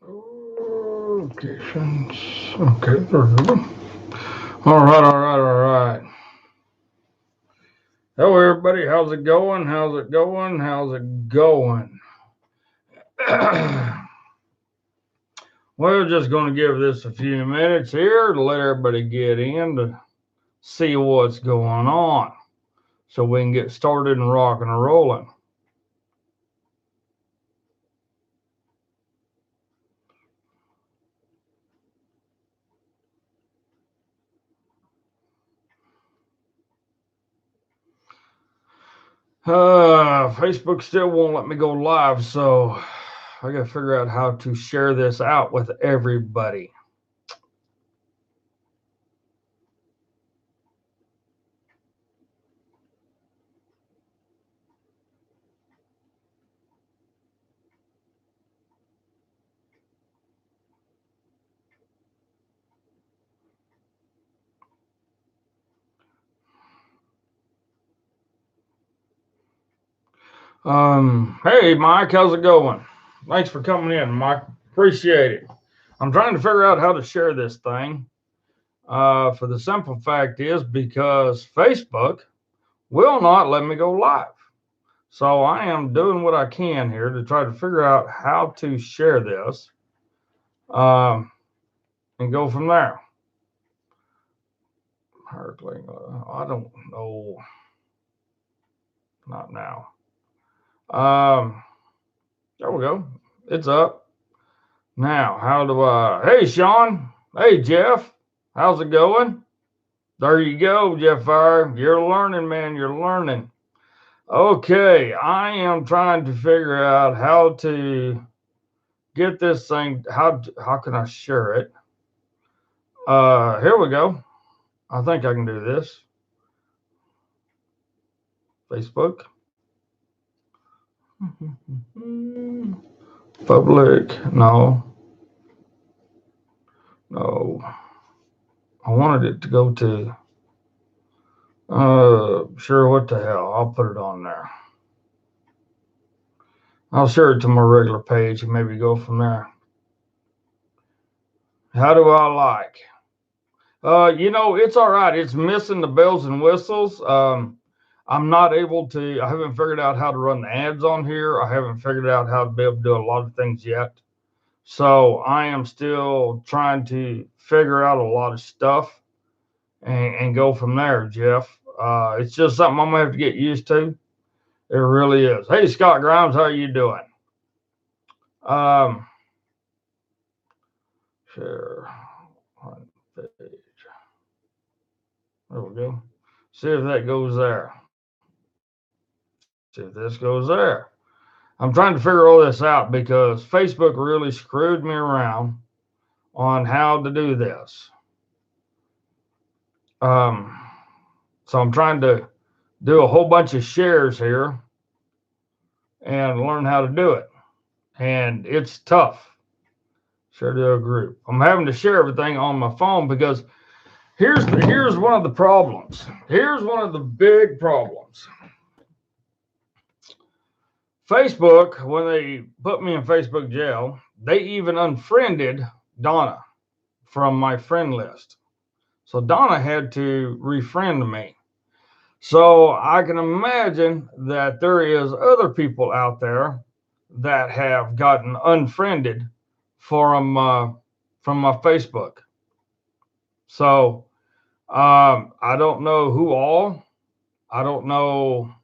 Locations. Okay, there we go. All right. Hello, everybody. How's it going? How's it going? How's it going? We're just going to give this a few minutes here to let everybody get in to see what's going on so we can get started and rocking and rolling. Facebook still won't let me go live, so I got to figure out how to share this out with everybody. Hey, Mike, how's it going? Thanks for coming in, Mike. Appreciate it. I'm trying to figure out how to share this thing. For the simple fact is because Facebook will not let me go live. So I am doing what I can here to try to figure out how to share this and go from there. I don't know. Not now. There we go. It's up. Now, how do I? Hey, Sean. Hey, Jeff. How's it going? There you go, Jeff Fire. You're learning, man. You're learning. Okay, I am trying to figure out how to get this thing. How can I share it? Here we go. I think I can do this. Facebook. Public. No. I wanted it to go to. Sure. What the hell? I'll put it on there. I'll share it to my regular page and maybe go from there. How do I like? It's all right. It's missing the bells and whistles. I'm not able to, I haven't figured out how to run the ads on here. I haven't figured out how to be able to do a lot of things yet. So I am still trying to figure out a lot of stuff and go from there, Jeff. It's just something I'm gonna have to get used to. It really is. Hey, Scott Grimes, how are you doing? Share on page. There we go. See if that goes there. See if this goes there. I'm trying to figure all this out because Facebook really screwed me around on how to do this. So I'm trying to do a whole bunch of shares here and learn how to do it. And it's tough. Share to a group. I'm having to share everything on my phone because here's one of the problems. Here's one of the big problems. Facebook, when they put me in Facebook jail, they even unfriended Donna from my friend list. So Donna had to refriend me. So I can imagine that there is other people out there that have gotten unfriended from my Facebook. So I don't know who all. I don't know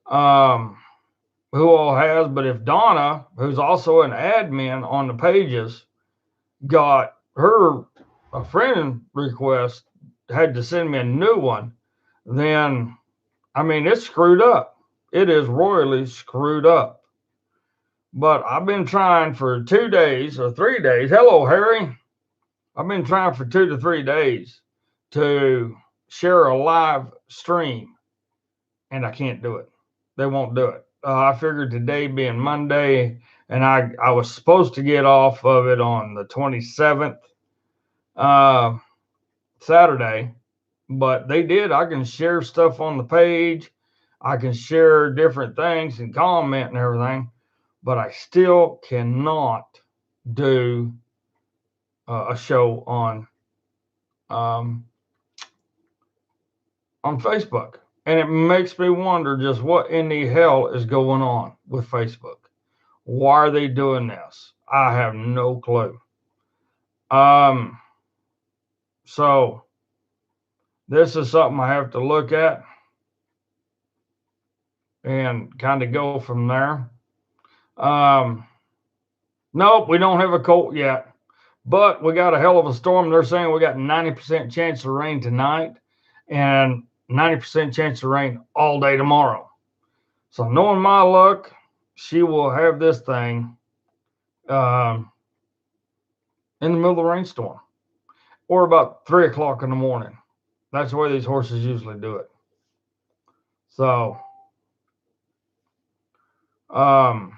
who all has, but if Donna, who's also an admin on the pages, got her a friend request had to send me a new one, then I mean it's screwed up. It is royally screwed up. But I've been trying for 2 days or 3 days. Hello, Harry. I've been trying for 2 to 3 days to share a live stream, and I can't do it. They won't do it. I figured today being Monday, and I was supposed to get off of it on the 27th, uh, Saturday, but they did. I can share stuff on the page. I can share different things and comment and everything, but I still cannot do a show um, on Facebook. And it makes me wonder just what in the hell is going on with Facebook. Why are they doing this? I have no clue. Um, so this is something I have to look at and kind of go from there. Um, nope, we don't have a colt yet, but we got a hell of a storm. They're saying we got 90% chance of rain tonight and 90% chance of rain all day tomorrow. So knowing my luck, she will have this thing um, in the middle of the rainstorm or about 3 o'clock in the morning. That's the way these horses usually do it. So, um,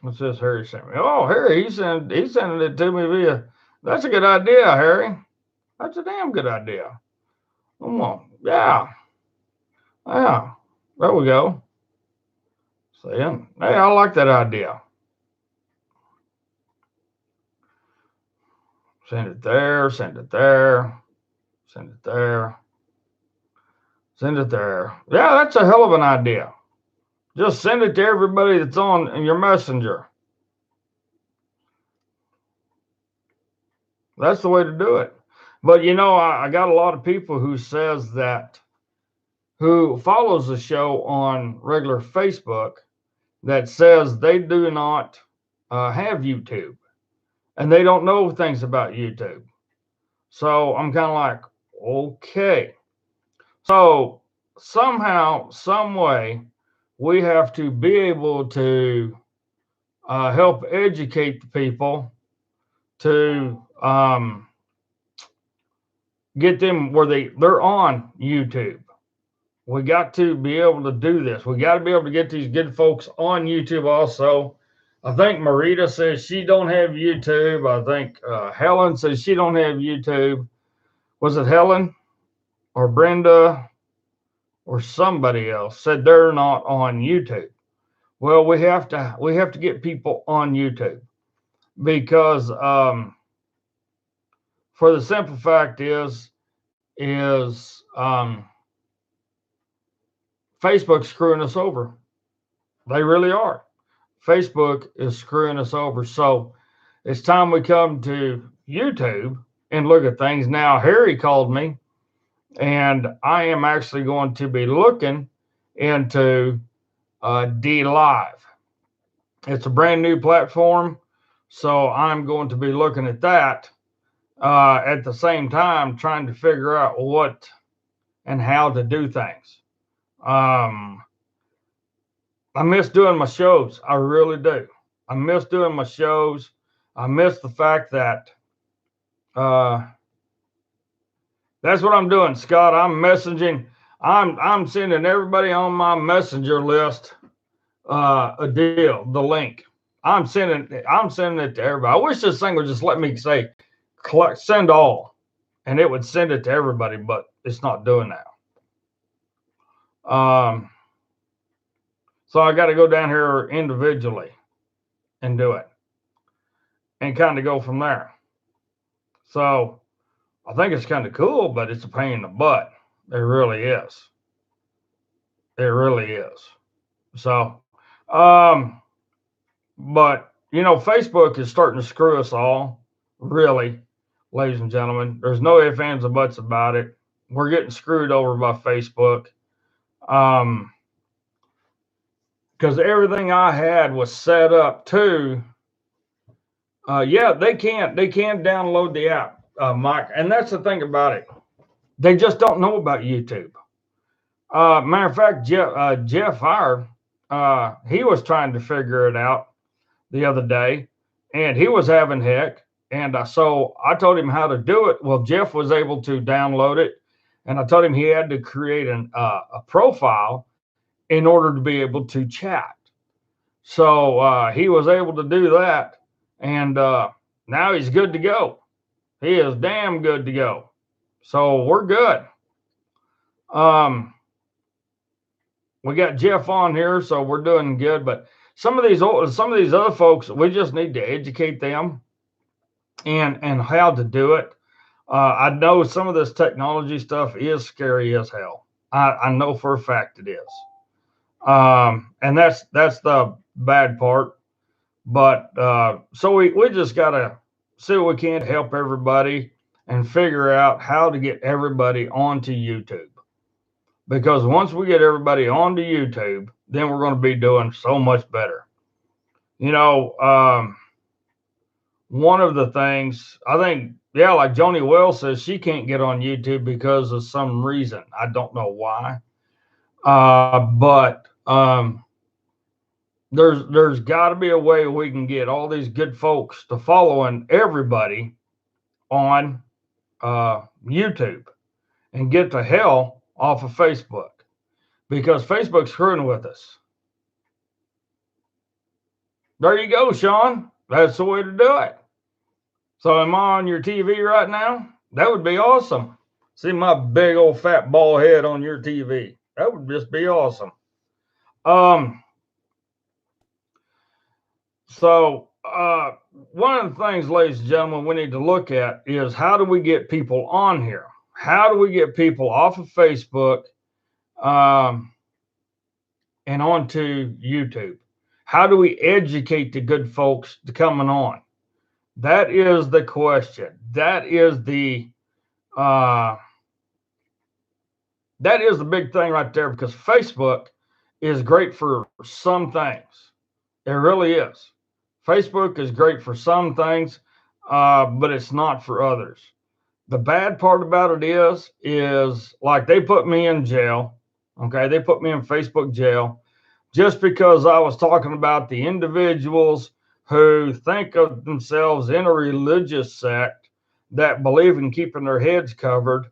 what's this Harry sent me? Oh, Harry, he's sending it to me via. That's a good idea, Harry. That's a damn good idea. Come on, yeah, yeah. There we go. Saying, hey, I like that idea. Send it there. Send it there. Send it there. Send it there. Yeah, that's a hell of an idea. Just send it to everybody that's on your messenger. That's the way to do it. But you know, I got a lot of people who says that who follows the show on regular Facebook that says they do not have YouTube and they don't know things about YouTube. So I'm kind of like, okay. So somehow, some way, we have to be able to help educate the people to get them where they're on YouTube. We got to be able to do this. We got to be able to get these good folks on YouTube also. I think Marita says she don't have YouTube. I think Helen says she don't have YouTube. Was it Helen or Brenda or somebody else said they're not on YouTube? Well, we have to get people on YouTube because for the simple fact is Facebook's screwing us over. They really are. Facebook is screwing us over. So it's time we come to YouTube and look at things. Now, Harry called me, and I am actually going to be looking into D Live. It's a brand new platform. So I'm going to be looking at that at the same time, trying to figure out what and how to do things. Um, I miss doing my shows. I really do. I miss doing my shows. I miss the fact that uh, that's what I'm doing, Scott. I'm messaging. I'm sending everybody on my messenger list a deal, the link. I'm sending it to everybody. I wish this thing would just let me say send all, and it would send it to everybody, but it's not doing that. So I got to go down here individually and do it and kind of go from there. So I think it's kind of cool, but it's a pain in the butt. It really is. It really is. So, but you know, Facebook is starting to screw us all, really, ladies and gentlemen. There's no ifs, ands, or buts about it. We're getting screwed over by Facebook. Because everything I had was set up to, yeah, they can't download the app. Mike. And that's the thing about it. They just don't know about YouTube. Matter of fact, Jeff Fire, he was trying to figure it out the other day, and he was having heck. And so I told him how to do it. Well, Jeff was able to download it, and I told him he had to create a profile in order to be able to chat. So he was able to do that, and now he's good to go. He is damn good to go. So we're good. Um, we got Jeff on here, so we're doing good. But some of these other folks, we just need to educate them and how to do it. I know some of this technology stuff is scary as hell. I know for a fact it is. And that's the bad part. But so we just gotta see what we can to help everybody and figure out how to get everybody onto YouTube. Because once we get everybody onto YouTube, then we're going to be doing so much better. You know, one of the things I think, yeah, like Joni Wells says, she can't get on YouTube because of some reason. I don't know why. But there's got to be a way we can get all these good folks to following everybody on YouTube and get the hell off of Facebook, because Facebook's screwing with us. There you go, Sean. That's the way to do it. So am I on your TV right now? That would be awesome. See my big old fat bald head on your TV. That would just be awesome. So one of the things, ladies and gentlemen, we need to look at is how do we get people on here? How do we get people off of Facebook and onto YouTube? How do we educate the good folks to coming on? That is the question. That is the big thing right there, because Facebook is great for some things. It really is. Facebook is great for some things, but it's not for others. The bad part about it is like they put me in jail. Okay, they put me in Facebook jail just because I was talking about the individuals who think of themselves in a religious sect that believe in keeping their heads covered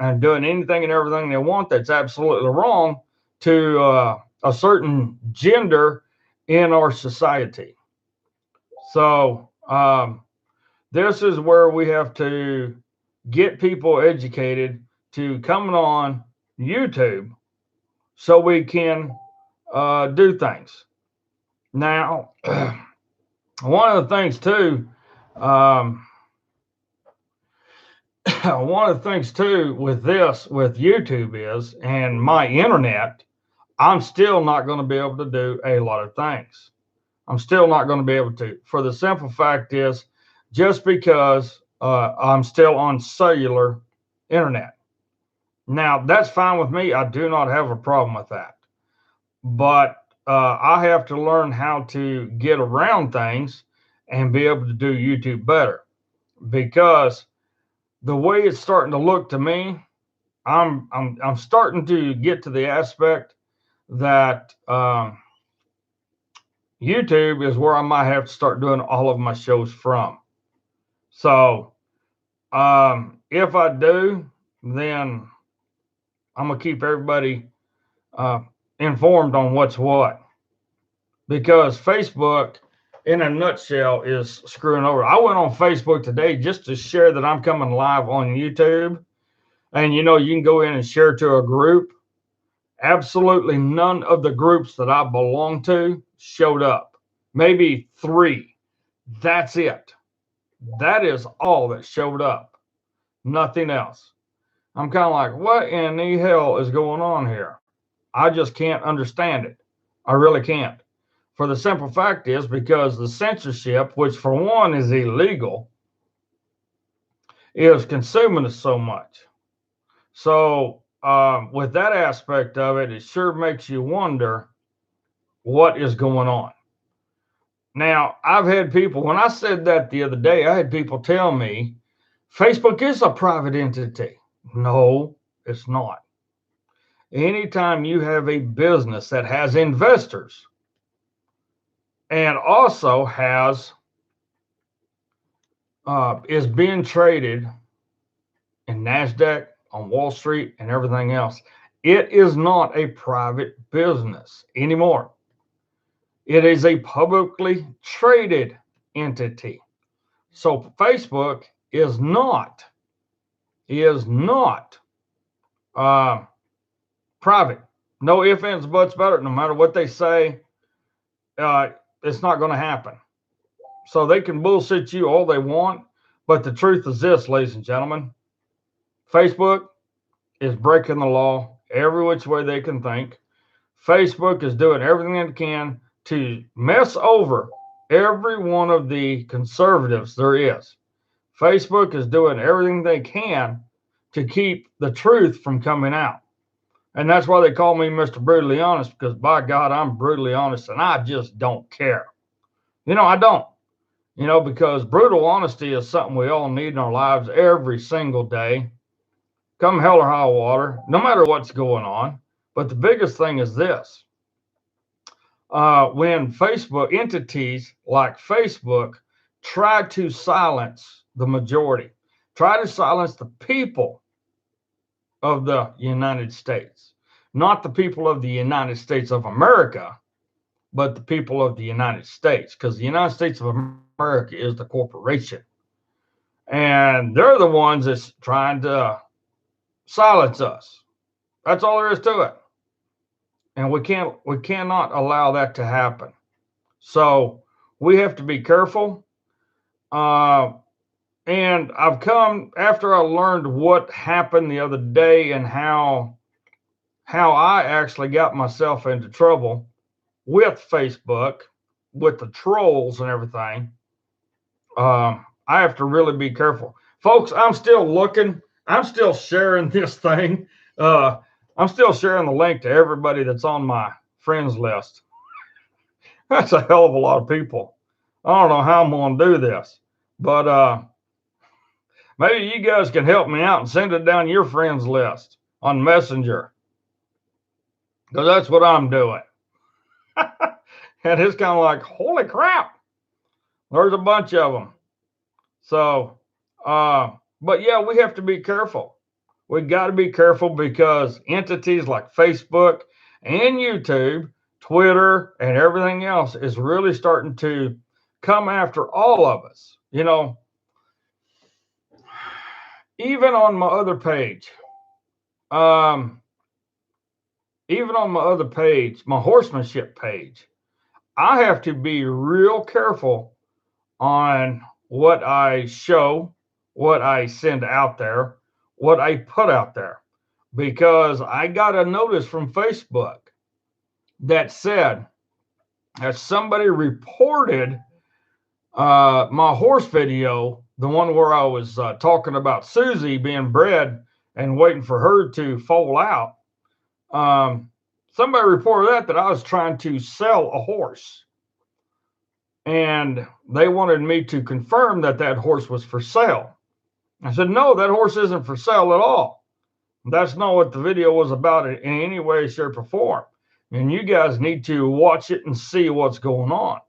and doing anything and everything they want that's absolutely wrong to a certain gender in our society. So this is where we have to get people educated to coming on YouTube so we can do things. Now, one of the things too, with YouTube is, and my internet, I'm still not going to be able to do a lot of things. I'm still not going to be able to, for the simple fact is, just because I'm still on cellular internet. Now, that's fine with me. I do not have a problem with that. But I have to learn how to get around things and be able to do YouTube better, because the way it's starting to look to me, I'm starting to get to the aspect that YouTube is where I might have to start doing all of my shows from. So if I do, then I'm gonna keep everybody informed on what's what, because Facebook in a nutshell is screwing over. I went on Facebook today just to share that I'm coming live on YouTube, and you can go in and share to a group. Absolutely none of the groups that I belong to showed up. Maybe 3. That's it. That is all that showed up. Nothing else. I'm kind of like, what in the hell is going on here? I just can't understand it. I really can't. For the simple fact is, because the censorship, which for one is illegal, is consuming us so much. So with that aspect of it, it sure makes you wonder what is going on. Now, I've had people, when I said that the other day, I had people tell me Facebook is a private entity. No, it's not. Anytime you have a business that has investors and also has is being traded in NASDAQ, on Wall Street, and everything else, it is not a private business anymore. It is a publicly traded entity. So Facebook is not uh, private. No ifs, ands, buts about it. No matter what they say, uh, it's not going to happen. So they can bullshit you all they want, but the truth is this, ladies and gentlemen: Facebook is breaking the law every which way they can think. Facebook is doing everything it can to mess over every one of the conservatives there is. Facebook is doing everything they can to keep the truth from coming out. And that's why they call me Mr. Brutally Honest, because by God, I'm brutally honest and I just don't care. I don't. Because brutal honesty is something we all need in our lives every single day, come hell or high water, no matter what's going on. But the biggest thing is this: when Facebook entities like Facebook try to silence the majority, try to silence the people of the United States, not the people of the United States of America, but the people of the United States, because the United States of America is the corporation. And they're the ones that's trying to silence us. That's all there is to it. And we cannot allow that to happen. So we have to be careful. Uh, and I've come after I learned what happened the other day and how I actually got myself into trouble with Facebook, with the trolls and everything. I have to really be careful, folks. I'm still looking. I'm still sharing this thing. Uh, I'm still sharing the link to everybody that's on my friends list. That's a hell of a lot of people. I don't know how I'm going to do this, but maybe you guys can help me out and send it down your friends list on Messenger, because that's what I'm doing. And it's kind of like, holy crap, there's a bunch of them. So, but yeah, we have to be careful. We got to be careful because entities like Facebook and YouTube, Twitter, and everything else is really starting to come after all of us. Even on my other page, um, even on my other page, my horsemanship page, I have to be real careful on what I show, what I send out there, what I put out there, because I got a notice from Facebook that said that somebody reported my horse video, the one where I was talking about Susie being bred and waiting for her to foal out. Somebody reported that I was trying to sell a horse, and they wanted me to confirm that horse was for sale. I said, no, that horse isn't for sale at all. That's not what the video was about in any way, shape, or form. And you guys need to watch it and see what's going on.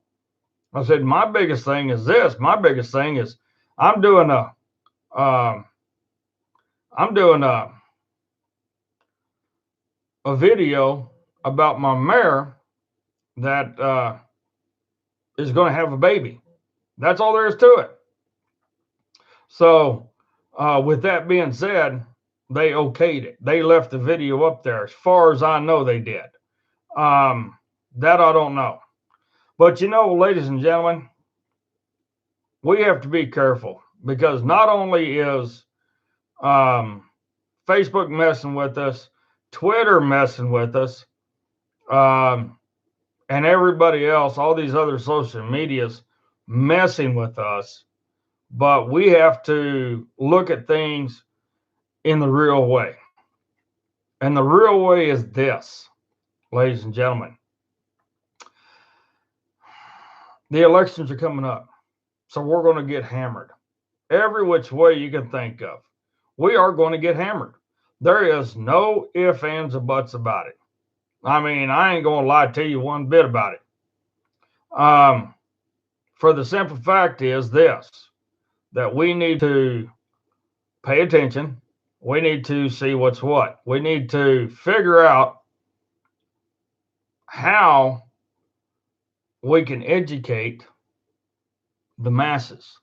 I said, my biggest thing is this. My biggest thing is I'm doing a um, I'm doing a video about my mare that is going to have a baby. That's all there is to it. So, with that being said, they okayed it. They left the video up there. As far as I know, they did. That I don't know. But ladies and gentlemen, we have to be careful, because not only is Facebook messing with us, Twitter messing with us, and everybody else, all these other social medias messing with us, but we have to look at things in the real way. And the real way is this, ladies and gentlemen. The elections are coming up, so we're going to get hammered. every which way you can think of. We are going to get hammered. There is no ifs, ands, or buts about it. I mean, I ain't going to lie to you one bit about it. For the simple fact is this, that we need to pay attention. We need to see what's what. We need to figure out how we can educate the masses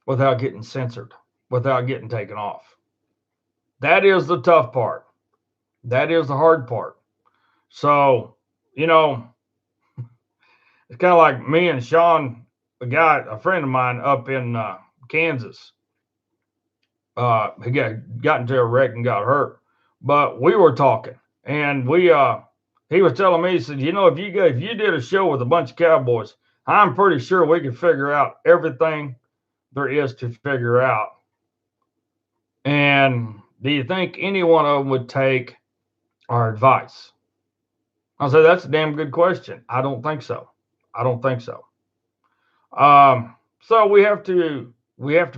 without getting censored, without getting taken off. That is the tough part. That is the hard part. So, you know, it's kind of like me and Sean, a friend of mine up in Kansas. He got into a wreck and got hurt, but we were talking, and he was telling me, he said, you know, if you did a show with a bunch of cowboys, I'm pretty sure we could figure out everything there is to figure out. And do you think any one of them would take our advice? I said, that's a damn good question. I don't think so. I don't think so. So we have to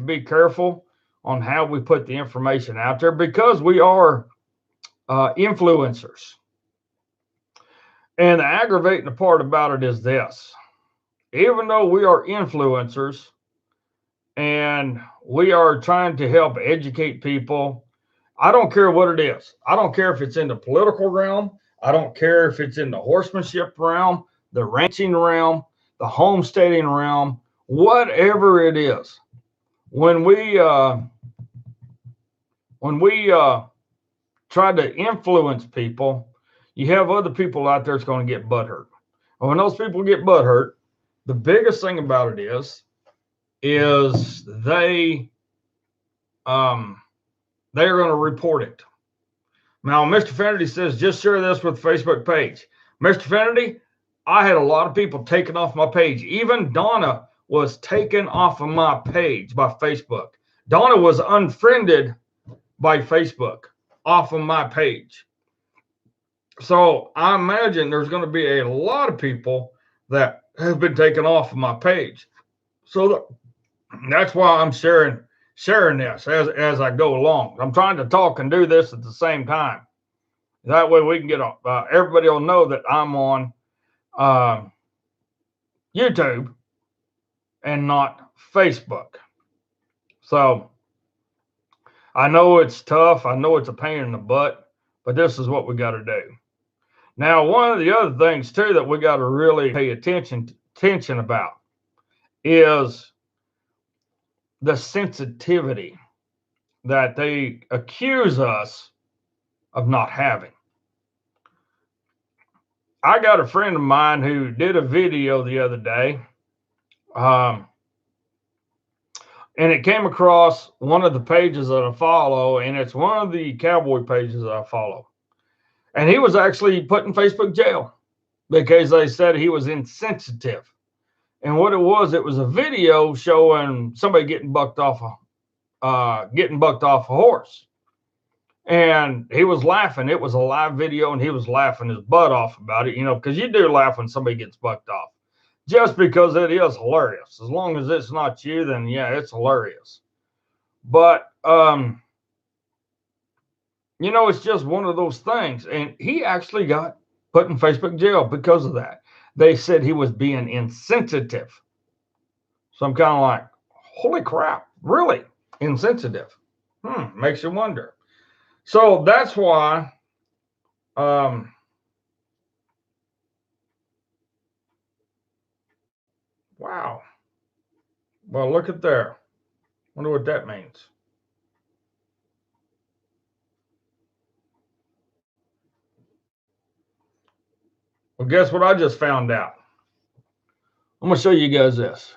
be careful on how we put the information out there, because we are influencers. And the aggravating part about it is this: even though we are influencers and we are trying to help educate people, I don't care what it is. I don't care if it's in the political realm. I don't care if it's in the horsemanship realm, the ranching realm, the homesteading realm, whatever it is. When we try to influence people, you have other people out there that's going to get butthurt. And when those people get butthurt, the biggest thing about it is they are going to report it. Now, Mr. Finnerty says, just share this with the Facebook page. Mr. Finnerty, I had a lot of people taken off my page. Even Donna was taken off of my page by Facebook. Donna was unfriended by Facebook off of my page. So I imagine there's going to be a lot of people that have been taken off of my page. So that's why I'm sharing this as I go along. I'm trying to talk and do this at the same time. That way we can get everybody will know that I'm on YouTube and not Facebook. So I know it's tough. I know it's a pain in the butt, but this is what we got to do. Now, one of the other things too that we got to really pay attention about is the sensitivity that they accuse us of not having. I got a friend of mine who did a video the other day, and it came across one of the pages that I follow, and it's one of the cowboy pages that I follow. And he was actually put in Facebook jail because they said he was insensitive. And what it was a video showing somebody getting bucked off a horse. And he was laughing. It was a live video, and he was laughing his butt off about it, because you do laugh when somebody gets bucked off, just because it is hilarious. As long as it's not you, then yeah, it's hilarious. But it's just one of those things. And he actually got put in Facebook jail because of that. They said he was being insensitive. So I'm kind of like, holy crap, really? Insensitive? Makes you wonder. So that's why wow. Well, look at there. Wonder what that means. Well, guess what I just found out? I'm going to show you guys this.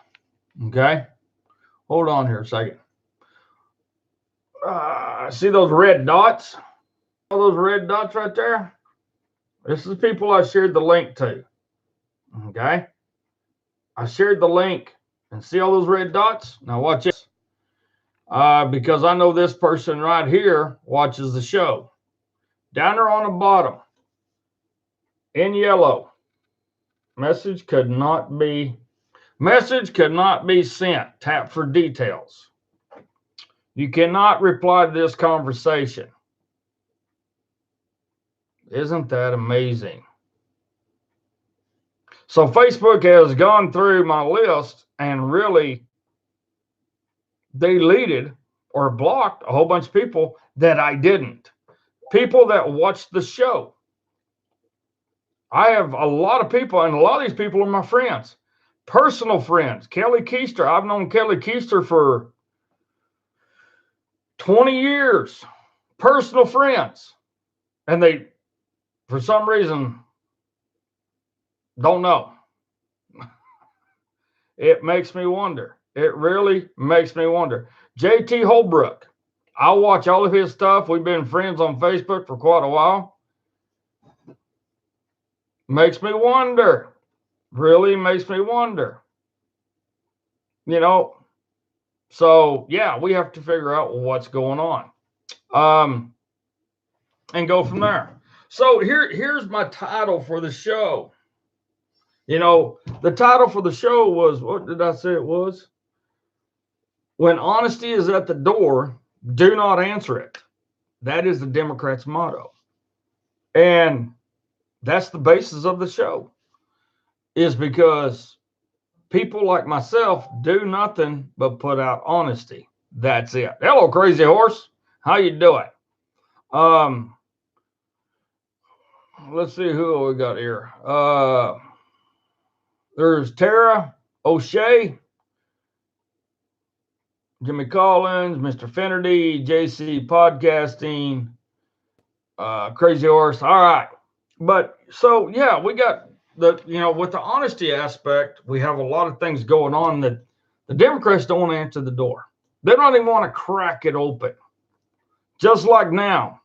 Okay? Hold on here a second. See those red dots? All those red dots right there? This is the people I shared the link to. Okay? I shared the link, and see all those red dots? Now watch this. Because I know this person right here watches the show. Down there on the bottom, in yellow, message could not be Message cannot be sent. Tap for details. You cannot reply to this conversation. Isn't that amazing? So Facebook has gone through my list and really deleted or blocked a whole bunch of people that I didn't. People that watched the show. I have a lot of people, and a lot of these people are my friends, personal friends. Kelly Keister, I've known Kelly Keister for 20 years, personal friends. And they, for some reason, don't know. It makes me wonder. It really makes me wonder. JT Holbrook, I watch all of his stuff. We've been friends on Facebook for quite a while. Makes me wonder. Really makes me wonder. You know, so yeah, we have to figure out what's going on. And go from there. So here's my title for the show. You know, the title for the show was, what did I say it was? When honesty is at the door, do not answer it. That is the Democrats' motto. And that's the basis of the show, is because people like myself do nothing but put out honesty. That's it. Hello, Crazy Horse. How you doing? Let's see who we got here. There's Tara O'Shea, Jimmy Collins, Mr. Finnerty, JC Podcasting, Crazy Horse. All right. But so, yeah, we got the, you know, with the honesty aspect, we have a lot of things going on that the Democrats don't want to answer the door. They don't even want to crack it open. Just like now,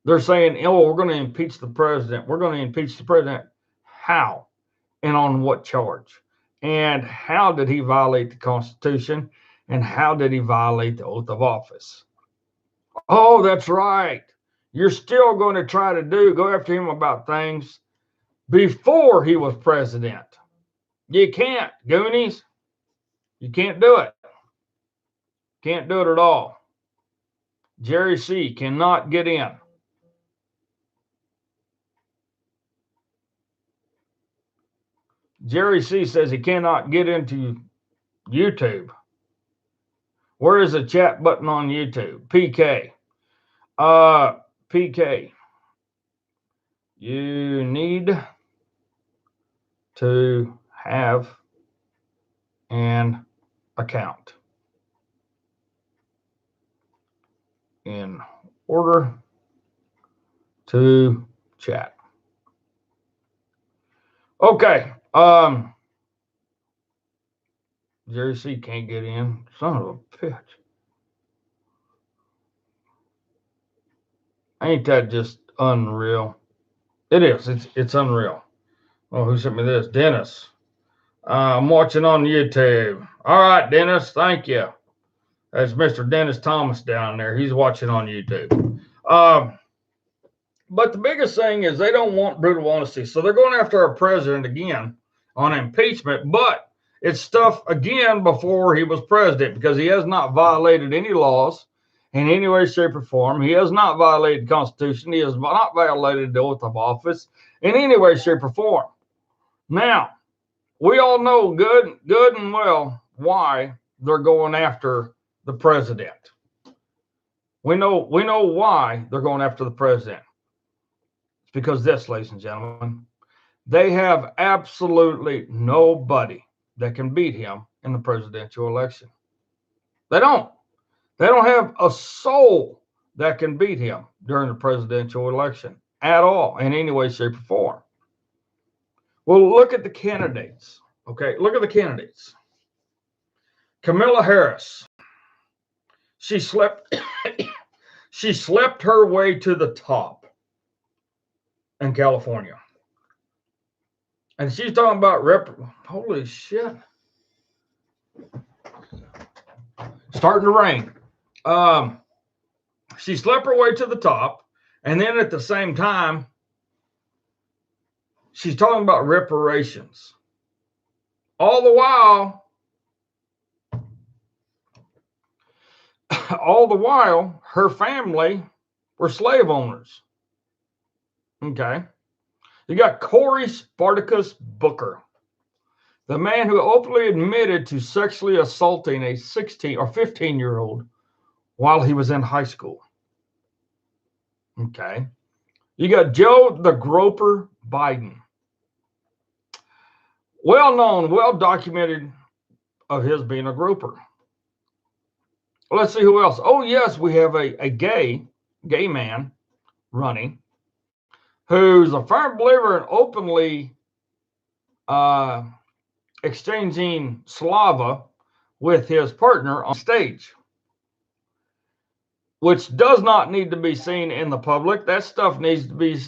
they're saying, oh, we're going to impeach the president. We're going to impeach the president. How? And on what charge? And how did he violate the Constitution? And how did he violate the oath of office? Oh, that's right. You're still going to try to go after him about things before he was president. You can't, Goonies. You can't do it. Can't do it at all. Jerry C. cannot get in. Jerry C. says he cannot get into YouTube. Where is the chat button on YouTube? PK. PK. You need to have an account in order to chat. Okay. Jerry C can't get in. Son of a bitch. Ain't that just unreal? It is. It's unreal. Oh, who sent me this? Dennis. I'm watching on YouTube. All right, Dennis. Thank you. That's Mr. Dennis Thomas down there. He's watching on YouTube. But the biggest thing is they don't want brutal honesty. So they're going after our president again on impeachment, but it's stuff again before he was president, because he has not violated any laws in any way, shape, or form. He has not violated the Constitution. He has not violated the oath of office in any way, shape, or form. Now, we all know good and well why they're going after the president. We know why they're going after the president. It's because this, ladies and gentlemen, they have absolutely nobody that can beat him in the presidential election. They don't. They don't have a soul that can beat him during the presidential election at all, in any way, shape, or form. Well, look at the candidates. Okay, look at the candidates. Kamala Harris. She slept her way to the top in California. And she's talking about holy shit. Starting to rain. She slept her way to the top, and then at the same time, she's talking about reparations. All the while, her family were slave owners. Okay. You got Corey Spartacus Booker, the man who openly admitted to sexually assaulting a 16 or 15-year-old while he was in high school. Okay. You got Joe the Groper Biden, well known, well documented of his being a groper. Let's see who else. Oh, yes, we have a gay man running who's a firm believer in openly uh, exchanging slava with his partner on stage, which does not need to be seen in the public. That stuff needs to be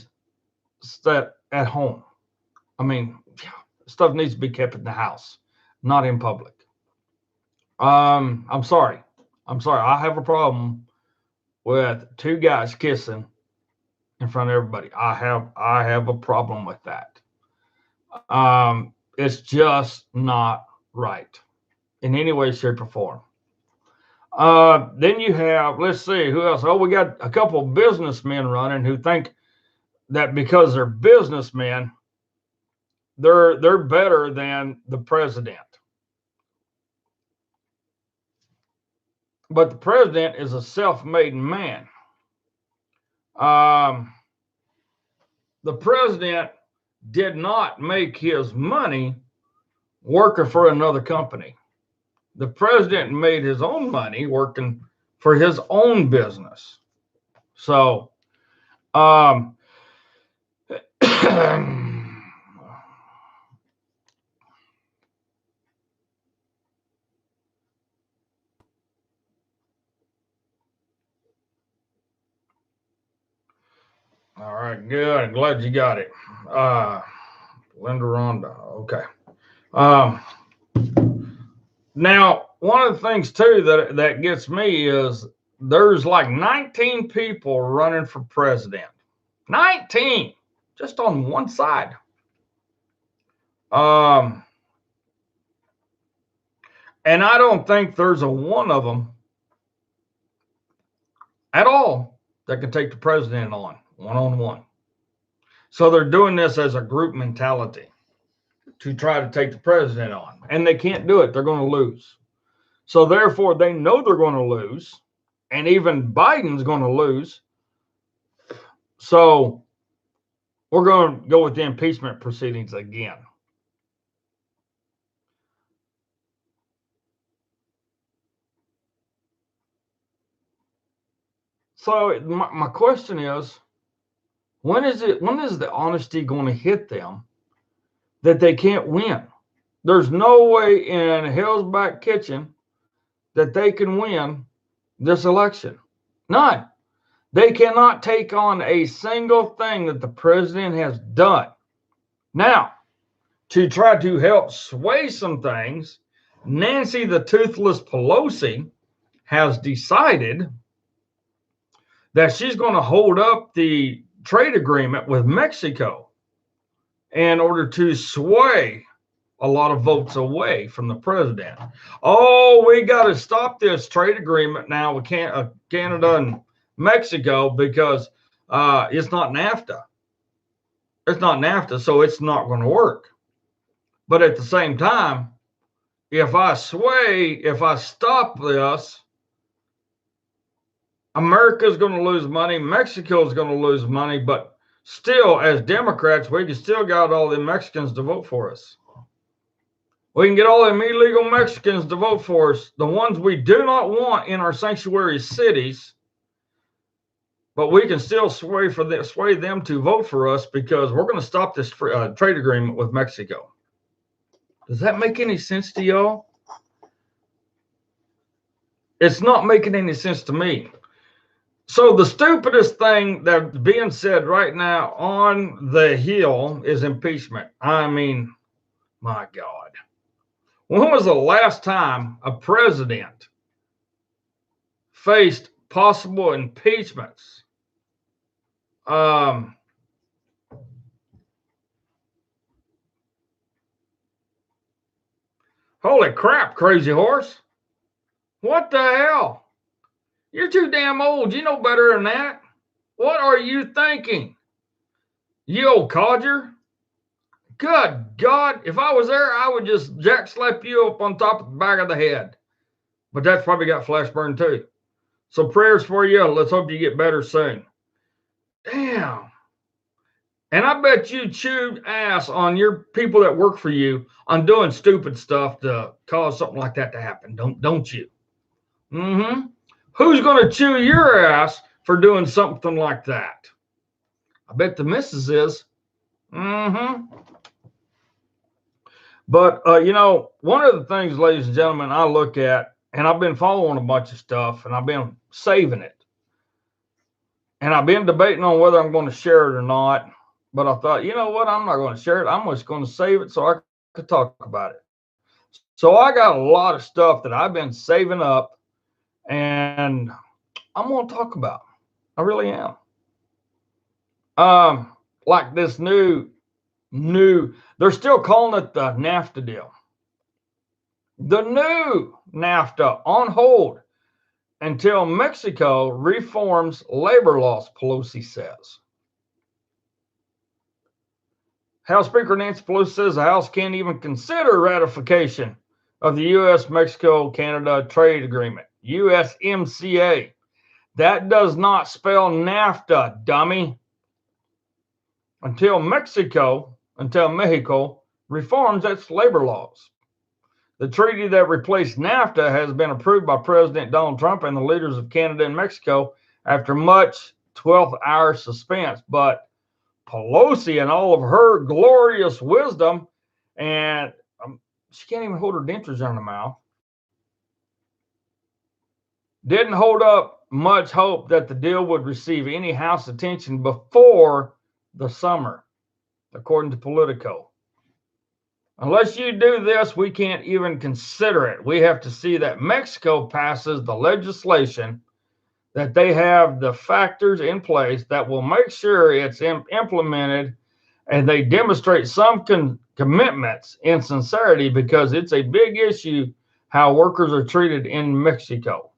set at home. I mean, stuff needs to be kept in the house, not in public. I'm sorry. I have a problem with two guys kissing in front of everybody. I have a problem with that. It's just not right in any way, shape, or form. Then you have, let's see, who else? Oh, we got a couple of businessmen running who think that because they're businessmen, they're better than the president. But the president is a self-made man. The president did not make his money working for another company. The president made his own money working for his own business. So, all right, good. I'm glad you got it. Linda Ronda. Okay. Now, one of the things too that gets me is there's like 19 people running for president. 19 just on one side. And I don't think there's a one of them at all that can take the president on one. So they're doing this as a group mentality to try to take the president on, and they can't do it. They're going to lose. So therefore, they know they're going to lose, and even Biden's going to lose. So we're going to go with the impeachment proceedings again. So my question is, when is the honesty going to hit them that they can't win? There's no way in hell's back kitchen that they can win this election. None. They cannot take on a single thing that the president has done. Now, to try to help sway some things, Nancy the Toothless Pelosi has decided that she's going to hold up the trade agreement with Mexico in order to sway a lot of votes away from the president. Oh, we got to stop this trade agreement now with Canada and Mexico because it's not NAFTA. It's not NAFTA, so it's not going to work. But at the same time, if I stop this, America's going to lose money, Mexico's going to lose money, but still, as Democrats, we can still got all the Mexicans to vote for us. We can get all them illegal Mexicans to vote for us, the ones we do not want in our sanctuary cities, but we can still sway them to vote for us because we're going to stop this trade agreement with Mexico. Does that make any sense to y'all? It's not making any sense to me. So the stupidest thing that's being said right now on the Hill is impeachment. I mean, my God. When was the last time a president faced possible impeachments? Holy crap, crazy horse. What the hell? You're too damn old. You know better than that. What are you thinking? You old codger. Good God. If I was there, I would just jack slap you up on top of the back of the head. But that's probably got flash burn too. So prayers for you. Let's hope you get better soon. Damn. And I bet you chewed ass on your people that work for you on doing stupid stuff to cause something like that to happen. Don't you? Mm-hmm. Who's going to chew your ass for doing something like that? I bet the missus is. Mm-hmm. But, one of the things, ladies and gentlemen, I look at, and I've been following a bunch of stuff, and I've been saving it. And I've been debating on whether I'm going to share it or not. But I thought, you know what? I'm not going to share it. I'm just going to save it so I could talk about it. So I got a lot of stuff that I've been saving up, and I'm going to talk about. I really am. Like this new, they're still calling it the NAFTA deal. The new NAFTA on hold until Mexico reforms labor laws, Pelosi says. House Speaker Nancy Pelosi says the House can't even consider ratification of the U.S. Mexico-Canada Trade Agreement, USMCA. That does not spell NAFTA, dummy. Until Mexico reforms its labor laws. The treaty that replaced NAFTA has been approved by President Donald Trump and the leaders of Canada and Mexico after much 12th-hour suspense. But Pelosi and all of her glorious wisdom, and she can't even hold her dentures in her mouth, didn't hold up much hope that the deal would receive any House attention before the summer, according to Politico. Unless you do this, we can't even consider it. We have to see that Mexico passes the legislation, that they have the factors in place that will make sure it's implemented, and they demonstrate some commitments in sincerity, because it's a big issue how workers are treated in Mexico.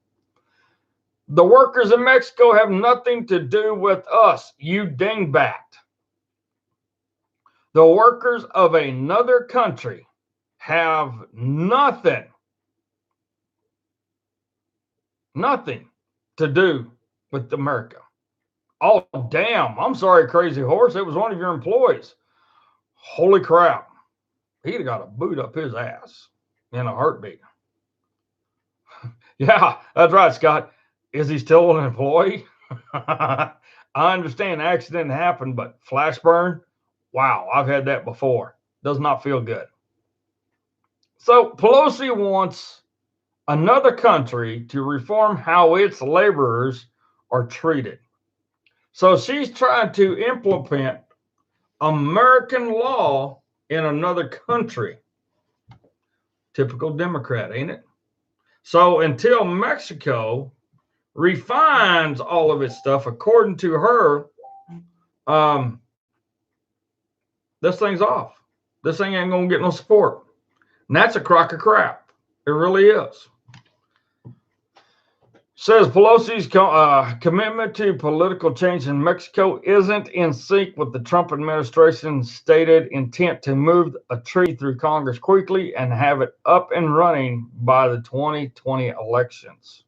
The workers in Mexico have nothing to do with us, you dingbat. The workers of another country have nothing to do with America. Oh, damn. I'm sorry, crazy horse. It was one of your employees. Holy crap. He'd have got a boot up his ass in a heartbeat. Yeah, that's right, Scott. Is he still an employee? I understand the accident happened, but flash burn? Wow, I've had that before. Does not feel good. So Pelosi wants another country to reform how its laborers are treated. So she's trying to implement American law in another country. Typical Democrat, ain't it? So until Mexico refines all of its stuff, according to her, this thing's off. This thing ain't going to get no support. And that's a crock of crap. It really is. Says Pelosi's commitment to political change in Mexico isn't in sync with the Trump administration's stated intent to move a treaty through Congress quickly and have it up and running by the 2020 elections.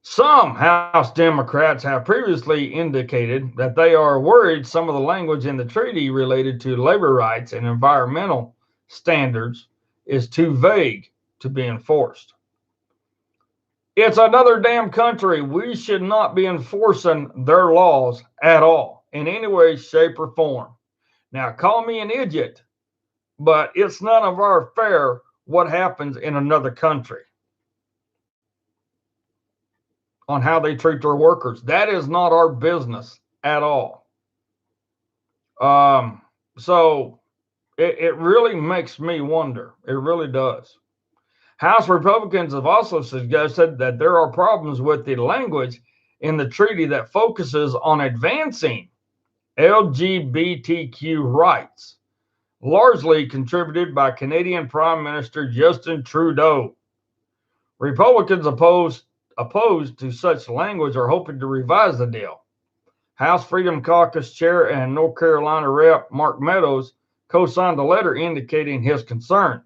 Some House Democrats have previously indicated that they are worried some of the language in the treaty related to labor rights and environmental standards is too vague to be enforced. It's another damn country. We should not be enforcing their laws at all, in any way, shape, or form. Now, call me an idiot, but it's none of our affair what happens in another country on how they treat their workers. That is not our business at all. So it really makes me wonder. It really does. House Republicans have also suggested that there are problems with the language in the treaty that focuses on advancing LGBTQ rights, largely contributed by Canadian Prime Minister Justin Trudeau. Republicans opposed to such language are hoping to revise the deal. House Freedom Caucus Chair and North Carolina Rep. Mark Meadows co-signed a letter indicating his concerns.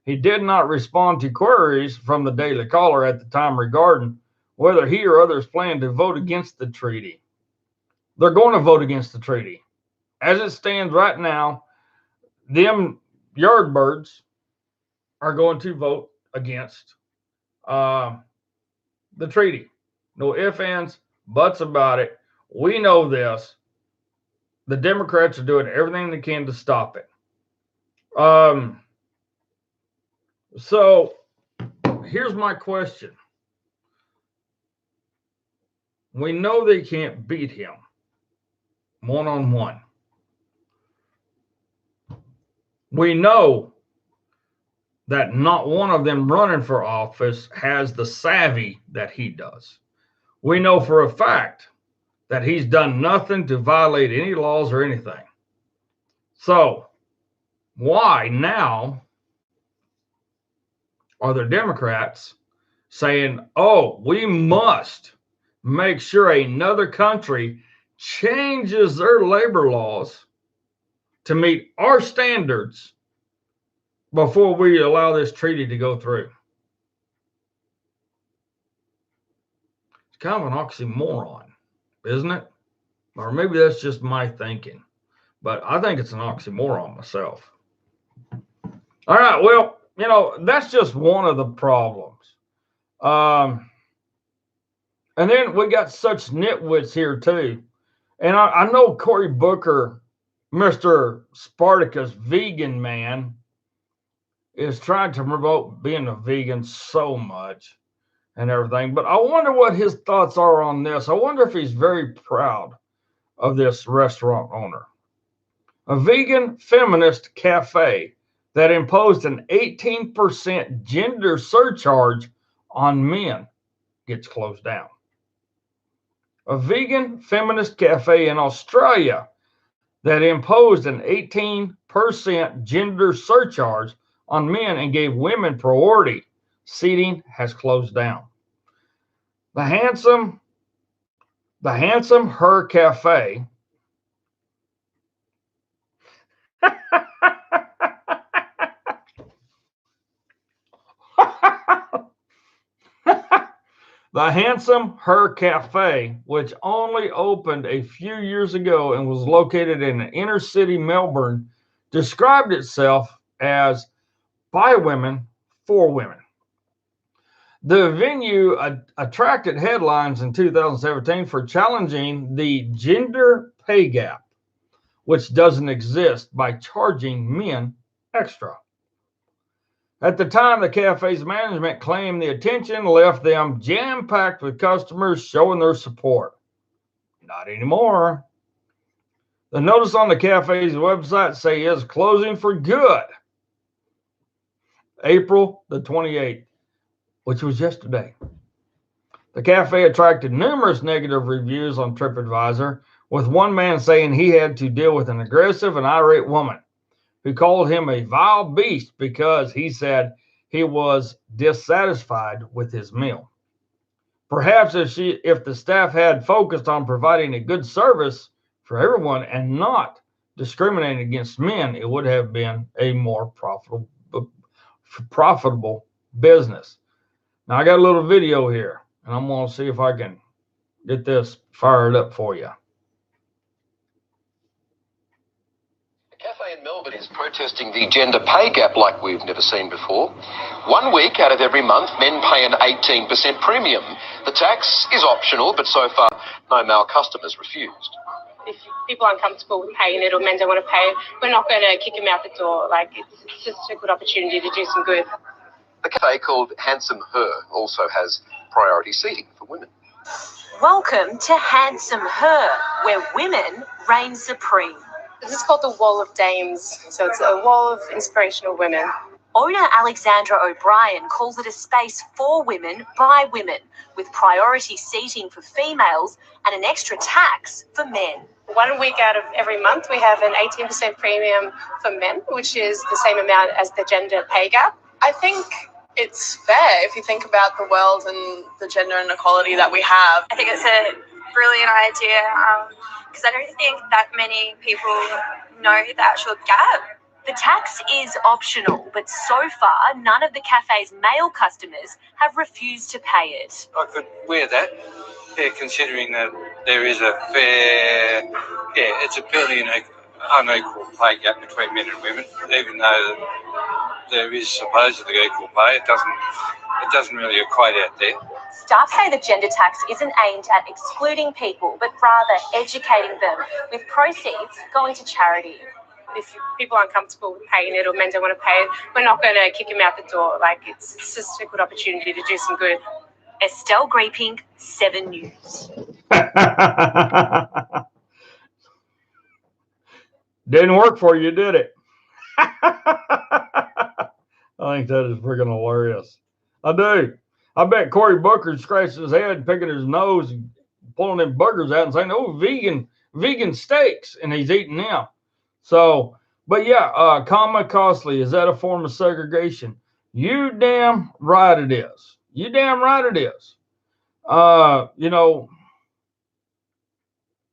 He did not respond to queries from the Daily Caller at the time regarding whether he or others plan to vote against the treaty. They're going to vote against the treaty. As it stands right now, them yardbirds are going to vote against the treaty. No ifs, ands, buts about it. We know this. The Democrats are doing everything they can to stop it. So here's my question. We know they can't beat him one-on-one. We know that not one of them running for office has the savvy that he does. We know for a fact that he's done nothing to violate any laws or anything. So why now are the Democrats saying, oh, we must make sure another country changes their labor laws to meet our standards before we allow this treaty to go through? It's kind of an oxymoron, isn't it? Or maybe that's just my thinking, but I think it's an oxymoron myself. All right, well, that's just one of the problems. And then we got such nitwits here too. And I know Cory Booker, Mr. Spartacus vegan man, is trying to promote being a vegan so much and everything. But I wonder what his thoughts are on this. I wonder if he's very proud of this restaurant owner. A vegan feminist cafe that imposed an 18% gender surcharge on men gets closed down. A vegan feminist cafe in Australia that imposed an 18% gender surcharge on men and gave women priority seating has closed down. The handsome Her Cafe The Handsome Her Cafe, which only opened a few years ago and was located in inner city Melbourne, described itself as by women for women. The venue attracted headlines in 2017 for challenging the gender pay gap, which doesn't exist, by charging men extra. At the time, the cafe's management claimed the attention left them jam-packed with customers showing their support. Not anymore. The notice on the cafe's website say is closing for good. April the 28th, which was yesterday. The cafe attracted numerous negative reviews on TripAdvisor, with one man saying he had to deal with an aggressive and irate woman who called him a vile beast because he said he was dissatisfied with his meal. Perhaps if the staff had focused on providing a good service for everyone and not discriminating against men, it would have been a more profitable business. Now, I got a little video here, and I'm going to see if I can get this fired up for you. Cafe in Melbourne is protesting the gender pay gap like we've never seen before. 1 week out of every month, men pay an 18% premium. The tax is optional, but so far, no male customers refused. If people are uncomfortable with paying it or men don't want to pay it, we're not going to kick them out the door. It's just a good opportunity to do some good. The cafe, called Handsome Her, also has priority seating for women. Welcome to Handsome Her, where women reign supreme. This is called the Wall of Dames, so it's a wall of inspirational women. Owner Alexandra O'Brien calls it a space for women by women, with priority seating for females and an extra tax for men. 1 week out of every month, we have an 18% premium for men, which is the same amount as the gender pay gap. I think it's fair if you think about the world and the gender inequality that we have. I think it's a brilliant idea because I don't think that many people know the actual gap. The tax is optional, but so far, none of the cafe's male customers have refused to pay it. I could wear that, considering that there is a fair, it's a fairly unequal pay gap between men and women. Even though there is supposedly equal pay, it doesn't really equate out there. Staff say the gender tax isn't aimed at excluding people, but rather educating them, with proceeds going to charity. If people aren't comfortable with paying it or men don't want to pay it, we're not going to kick them out the door. Like, it's just a good opportunity to do some good. Estelle Greeping, 7 News. Didn't work for you, did it? I think that is freaking hilarious. I do. I bet Cory Booker scratched his head, picking his nose, and pulling them buggers out and saying, "Oh, vegan steaks," and he's eating them. So, but yeah, comma costly, is that a form of segregation? You damn right it is. You damn right it is. You know,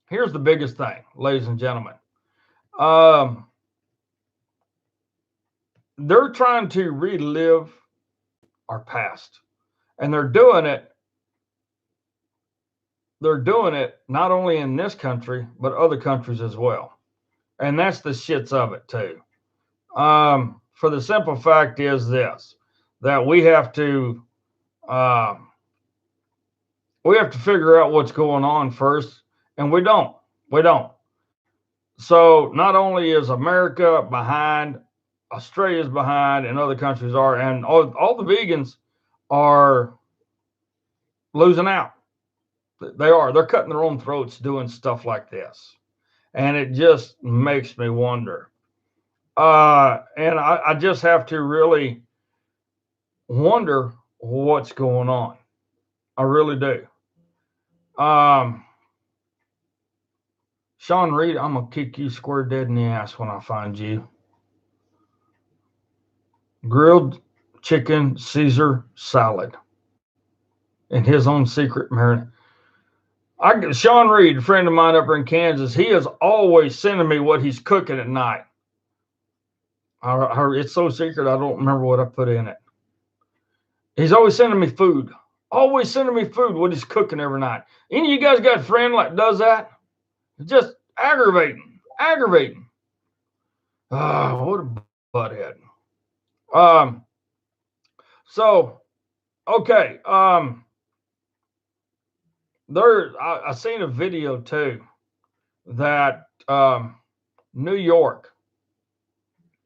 here's the biggest thing, ladies and gentlemen. They're trying to relive our past, and they're doing it not only in this country, but other countries as well. And that's the shits of it too. For the simple fact is this, that we have to figure out what's going on first, and we don't. So not only is America behind, Australia's behind, and other countries are, and all the vegans are losing out. They're cutting their own throats doing stuff like this. And it just makes me wonder. And I just have to really wonder what's going on. I really do. Sean Reed, I'm going to kick you square dead in the ass when I find you. Grilled chicken Caesar salad in his own secret marinade. Sean Reed, a friend of mine up in Kansas, he is always sending me what he's cooking at night. It's so secret, I don't remember what I put in it. He's always sending me food. Always sending me food, what he's cooking every night. Any of you guys got a friend that does that? It's just aggravating. What a butthead. So, okay. I seen a video too that New York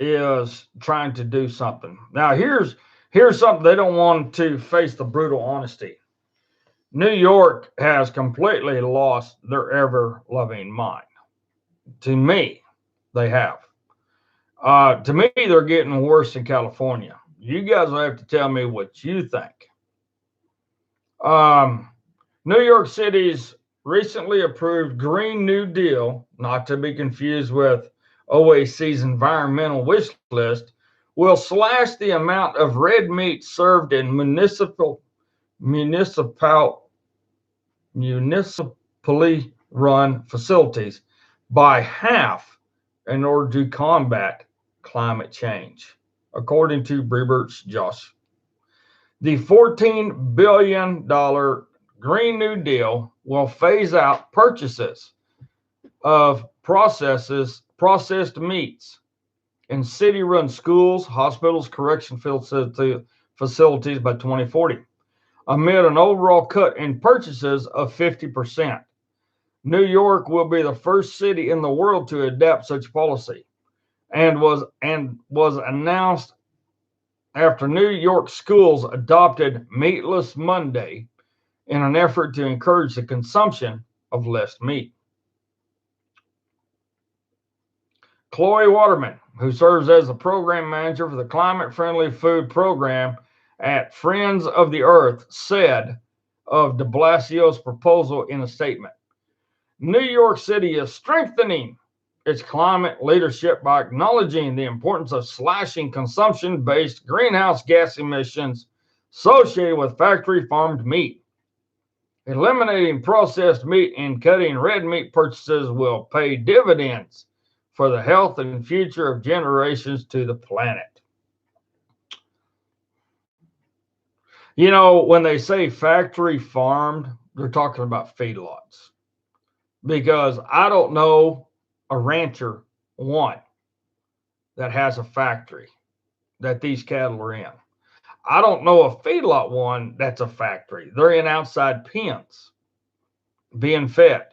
is trying to do something. Now here's something they don't want to face the brutal honesty. New York has completely lost their ever-loving mind. To me, they have. To me, they're getting worse in California. You guys will have to tell me what you think. New York City's recently approved Green New Deal, not to be confused with OAC's environmental wish list, will slash the amount of red meat served in municipally run facilities by half in order to combat climate change, according to Breitbart's Josh. The $14 billion Green New Deal will phase out purchases of processed meats in city-run schools, hospitals, correction facilities by 2040, amid an overall cut in purchases of 50%. New York will be the first city in the world to adopt such policy, and was announced after New York schools adopted Meatless Monday in an effort to encourage the consumption of less meat. Chloe Waterman, who serves as the program manager for the Climate Friendly Food Program at Friends of the Earth, said of de Blasio's proposal in a statement. New York City is strengthening its climate leadership by acknowledging the importance of slashing consumption-based greenhouse gas emissions associated with factory-farmed meat. Eliminating processed meat and cutting red meat purchases will pay dividends for the health and future of generations to the planet. You know, when they say factory farmed, they're talking about feedlots. Because I don't know a rancher, one, that has a factory that these cattle are in. I don't know a feedlot one that's a factory. They're in outside pens being fed.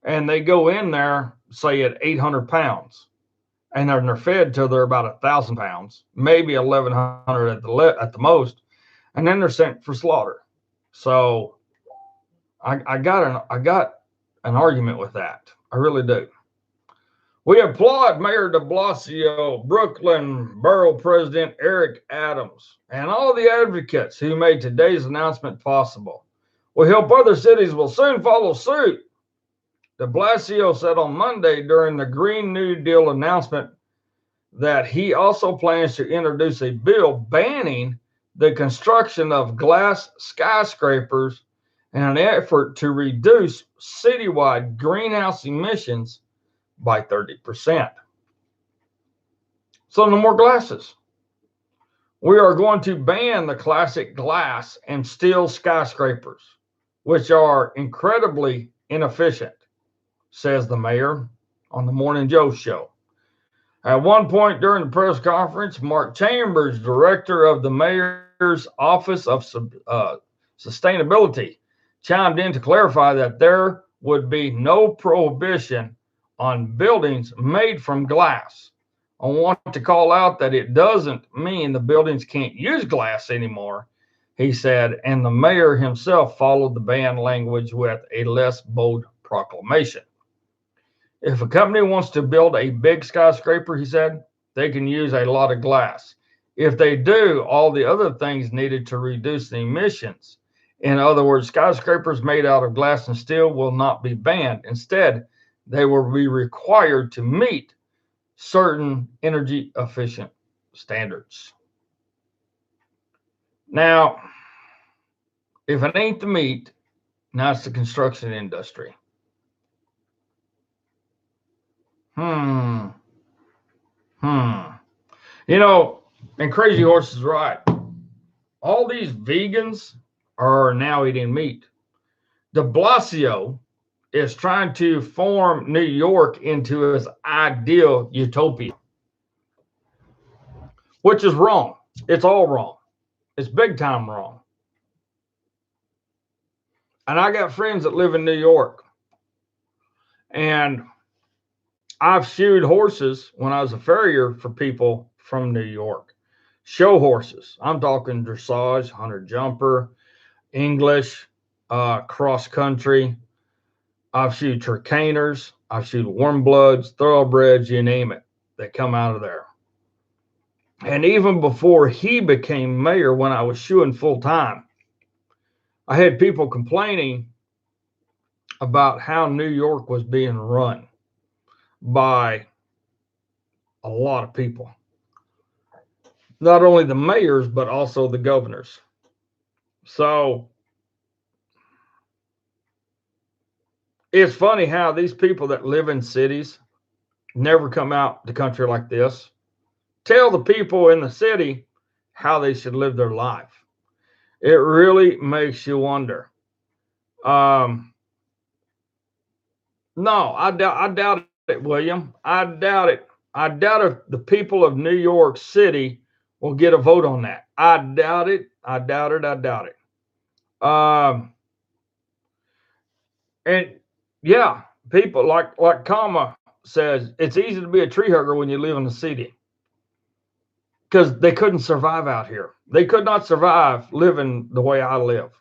And they go in there, say at 800 pounds, and they're fed till they're about 1,000 pounds, maybe 1,100 at the most, and then they're sent for slaughter. So I got an argument with that. I really do. We applaud Mayor de Blasio, Brooklyn Borough President Eric Adams, and all the advocates who made today's announcement possible. We hope other cities will soon follow suit. De Blasio said on Monday during the Green New Deal announcement that he also plans to introduce a bill banning the construction of glass skyscrapers in an effort to reduce citywide greenhouse emissions by 30%. So no more glasses. We are going to ban the classic glass and steel skyscrapers, which are incredibly inefficient, says the mayor on the Morning Joe show. At one point during the press conference, Mark Chambers, director of the mayor's Office of Sustainability, chimed in to clarify that there would be no prohibition on buildings made from glass. I want to call out that it doesn't mean the buildings can't use glass anymore, he said, and the mayor himself followed the ban language with a less bold proclamation. If a company wants to build a big skyscraper, he said, they can use a lot of glass. If they do all the other things needed to reduce the emissions, in other words, skyscrapers made out of glass and steel will not be banned. Instead, they will be required to meet certain energy efficient standards. Now, if it ain't the meat, now it's the construction industry. You know, and Crazy Horse is right. All these vegans are now eating meat. De Blasio is trying to form New York into his ideal utopia, which is wrong. It's all wrong. It's big time wrong. And I got friends that live in New York. And I've shoed horses when I was a farrier for people from New York. Show horses. I'm talking dressage, hunter jumper, English, cross country. I've shoed Turkaners. I've shoed warm bloods, thoroughbreds, you name it. They come out of there. And even before he became mayor, when I was shoeing full time, I had people complaining about how New York was being run by a lot of people. Not only the mayors, but also the governors. So it's funny how these people that live in cities never come out the country like this. Tell the people in the city how they should live their life. It really makes you wonder. No, I doubt it, William. I doubt it. I doubt if the people of New York City will get a vote on that. I doubt it. I doubt it. I doubt it. And yeah, people like Kama says, it's easy to be a tree hugger when you live in the city. Because they couldn't survive out here. They could not survive living the way I live.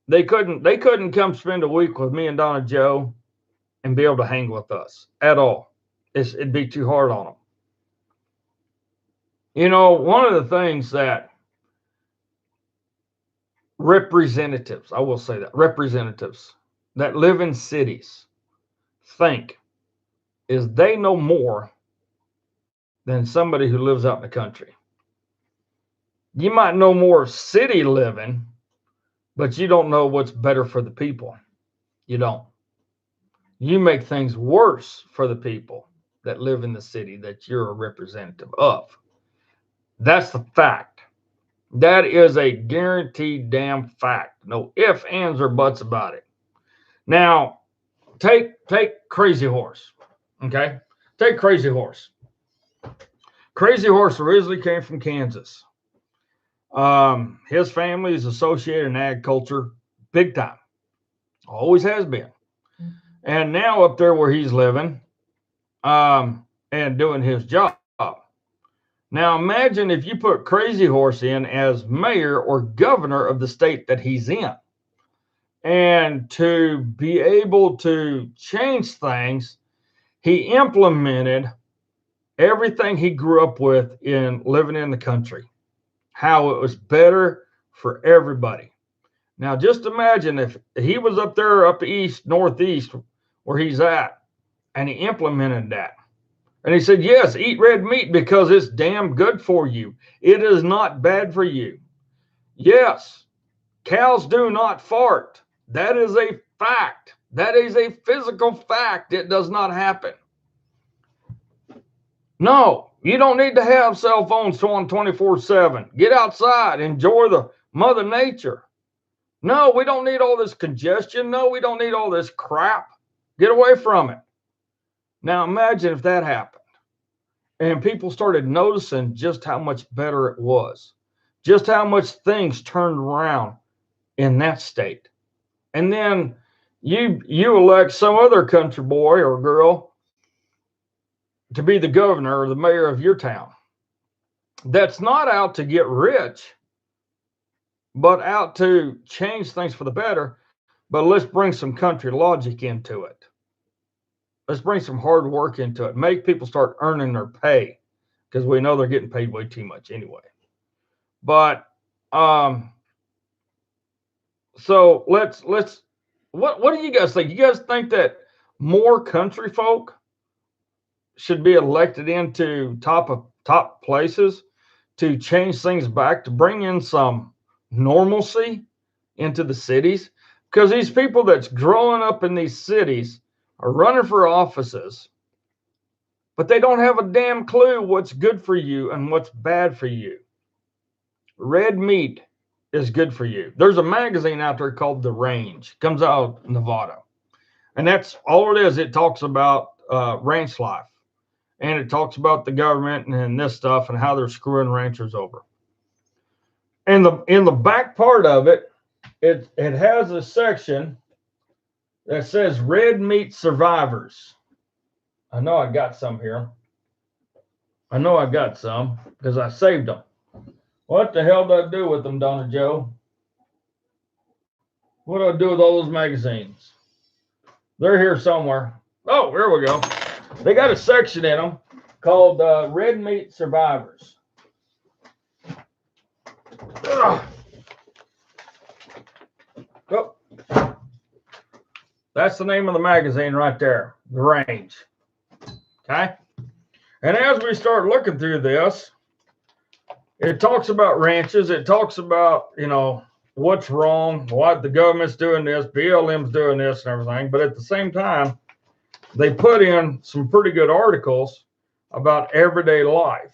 They couldn't come spend a week with me and Donna Joe and be able to hang with us at all. it'd be too hard on them. You know, one of the things that representatives, I will say that, representatives that live in cities think is they know more than somebody who lives out in the country. You might know more city living, but you don't know what's better for the people. You don't. You make things worse for the people that live in the city that you're a representative of. That's the fact. That is a guaranteed damn fact. No ifs, ands, or buts about it. Now, take Crazy Horse. Okay? Take Crazy Horse. Crazy Horse originally came from Kansas. His family is associated in agriculture big time. Always has been. And now up there where he's living, and doing his job. Now imagine if you put Crazy Horse in as mayor or governor of the state that he's in. And to be able to change things, he implemented everything he grew up with in living in the country, how it was better for everybody. Now, just imagine if he was up there, up east, northeast, where he's at, and he implemented that. And he said, yes, eat red meat because it's damn good for you. It is not bad for you. Yes, cows do not fart. That is a fact. That is a physical fact. It does not happen. No, you don't need to have cell phones on 24/7. Get outside, enjoy the Mother Nature. No, we don't need all this congestion. No, we don't need all this crap. Get away from it. Now imagine if that happened and people started noticing just how much better it was, just how much things turned around in that state. And then you elect some other country boy or girl to be the governor or the mayor of your town that's not out to get rich, but out to change things for the better. But let's bring some country logic into it. Let's bring some hard work into it. Make people start earning their pay, because we know they're getting paid way too much anyway. But so let's what do you guys think? You guys think that more country folk should be elected into top places to change things back, to bring in some normalcy into the cities? Because these people that's growing up in these cities are running for offices, but they don't have a damn clue what's good for you and what's bad for you. Red meat is good for you. There's a magazine out there called The Range. It comes out of Nevada. And that's all it is. It talks about ranch life. And it talks about the government and this stuff and how they're screwing ranchers over. And in the back part of it, it has a section that says red meat survivors. I know I got some here. I know I got some because I saved them. What the hell did I do with them, Donna Joe? What do I do with all those magazines? They're here somewhere. Oh, here we go. They got a section in them called Red Meat Survivors. Ugh. Oh. That's the name of the magazine right there, The Range. Okay? And as we start looking through this, it talks about ranches. It talks about, what's wrong, why the government's doing this, BLM's doing this and everything. But at the same time, they put in some pretty good articles about everyday life.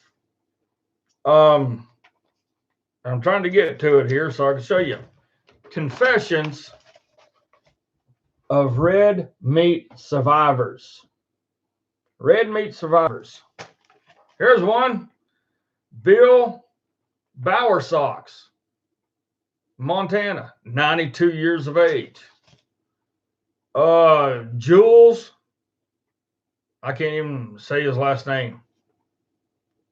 I'm trying to get to it here so I can show you. Confessions of Red Meat Survivors. Red Meat Survivors. Here's one. Bill Bowersox, Montana, 92 years of age. Jules, I can't even say his last name,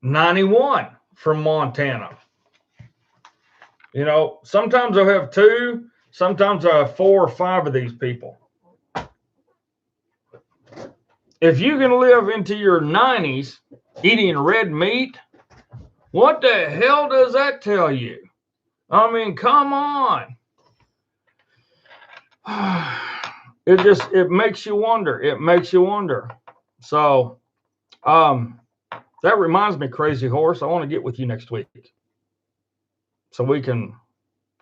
91, from Montana. Sometimes I'll have two, sometimes I have 4 or 5 of these people. if you can live into your 90s eating red meat, what the hell does that tell you? I mean, come on. It makes you wonder. It makes you wonder. So, that reminds me, Crazy Horse, I want to get with you next week so we can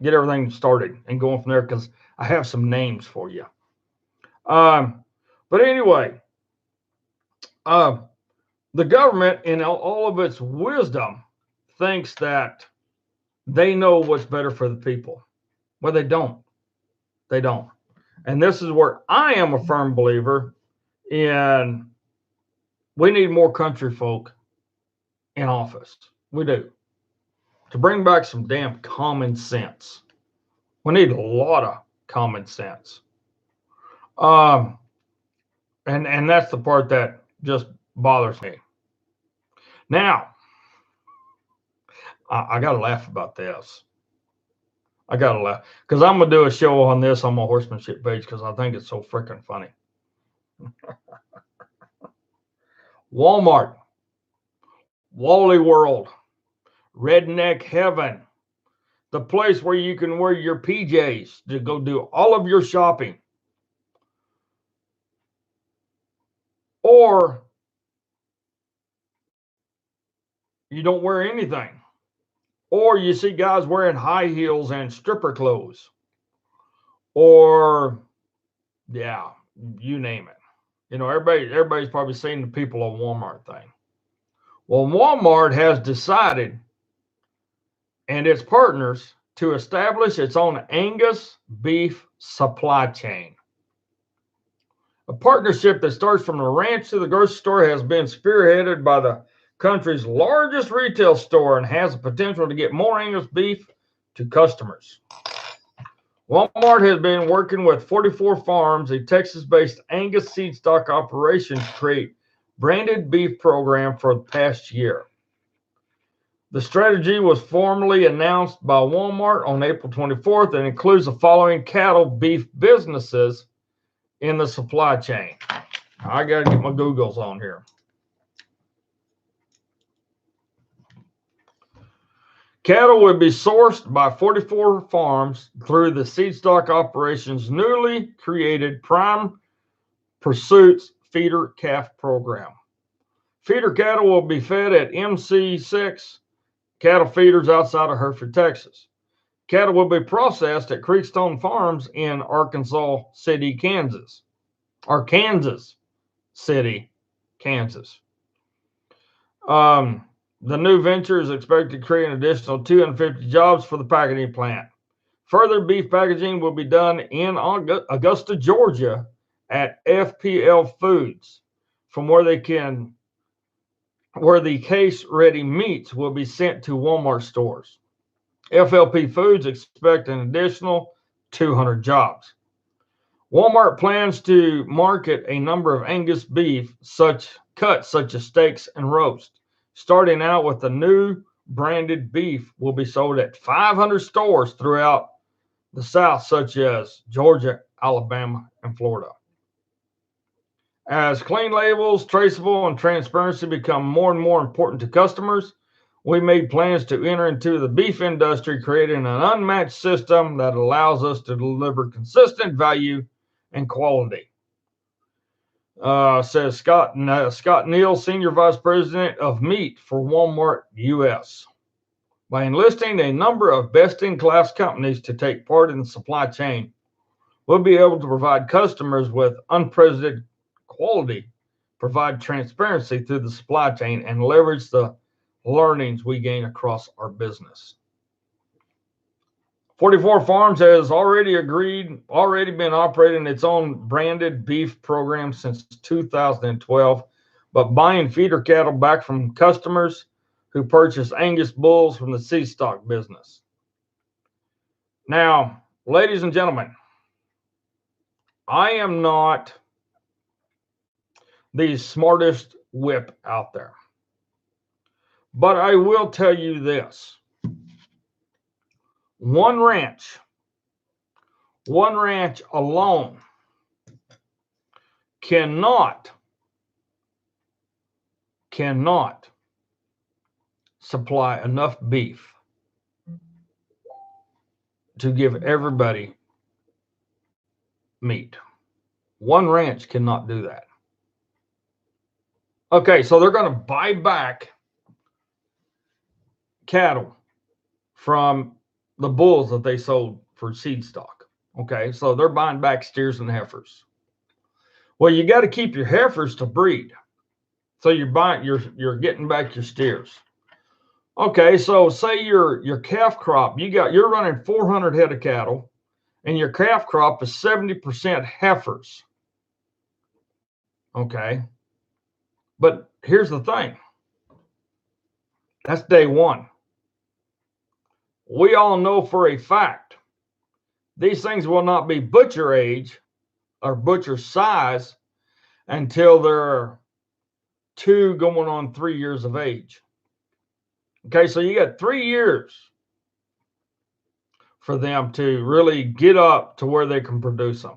get everything started and going from there because I have some names for you. But anyway, uh, the government, in all of its wisdom, thinks that they know what's better for the people. Well, they don't. They don't. And this is where I am a firm believer in we need more country folk in office. We do. To bring back some damn common sense. We need a lot of common sense. Um, and that's the part that just bothers me. Now, I got to laugh about this. I got to laugh because I'm going to do a show on this on my horsemanship page because I think it's so freaking funny. Walmart, Wally World, Redneck Heaven, the place where you can wear your PJs to go do all of your shopping. Or you don't wear anything. Or you see guys wearing high heels and stripper clothes. Or, yeah, you name it. You know, everybody's probably seen the people on Walmart thing. Well, Walmart has decided and its partners to establish its own Angus beef supply chain. A partnership that starts from the ranch to the grocery store has been spearheaded by the country's largest retail store and has the potential to get more Angus beef to customers. Walmart has been working with 44 Farms, a Texas-based Angus seed stock operation, to create branded beef program for the past year. The strategy was formally announced by Walmart on April 24th and includes the following cattle beef businesses in the supply chain. I got to get my Googles on here. Cattle would be sourced by 44 farms through the seed stock operation's newly created Prime Pursuits feeder calf program. Feeder cattle will be fed at MC6 cattle feeders outside of Hereford, Texas. Cattle will be processed at Creekstone Farms in Arkansas City, Kansas, or Kansas City, Kansas. The new venture is expected to create an additional 250 jobs for the packaging plant. Further beef packaging will be done in Augusta, Georgia at FPL Foods, from where the case-ready meats will be sent to Walmart stores. FLP Foods expect an additional 200 jobs. Walmart plans to market a number of Angus beef cuts such as steaks and roast. Starting out with the new branded beef will be sold at 500 stores throughout the South, such as Georgia, Alabama, and Florida. As clean labels, traceable, and transparency become more and more important to customers, we made plans to enter into the beef industry, creating an unmatched system that allows us to deliver consistent value and quality. Says Scott Neal, Senior Vice President of Meat for Walmart US. By enlisting a number of best-in-class companies to take part in the supply chain, we'll be able to provide customers with unprecedented quality, provide transparency through the supply chain, and leverage the learnings we gain across our business. 44 Farms has already been operating its own branded beef program since 2012, but buying feeder cattle back from customers who purchase Angus bulls from the seed stock business. Now, ladies and gentlemen, I am not the smartest whip out there, but I will tell you this. One ranch alone cannot cannot supply enough beef to give everybody meat. One ranch cannot do that. Okay, so they're going to buy back cattle from the bulls that they sold for seed stock. Okay, so they're buying back steers and heifers. Well, you got to keep your heifers to breed. So you're getting back your steers. Okay, so say your calf crop, you're running 400 head of cattle, and your calf crop is 70% heifers. Okay, but here's the thing. That's day one. We all know for a fact these things will not be butcher age or butcher size until they're 2 going on 3 years of age. Okay, so you got 3 years for them to really get up to where they can produce them.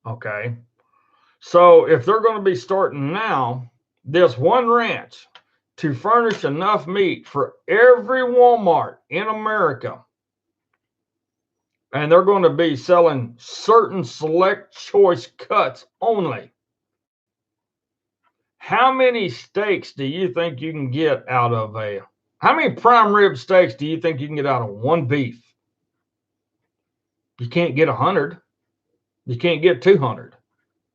Okay, so if they're going to be starting now, this one ranch to furnish enough meat for every Walmart in America, and they're going to be selling certain select choice cuts only. How many steaks do you think you can get out of how many prime rib steaks do you think you can get out of one beef? You can't get 100. You can't get 200.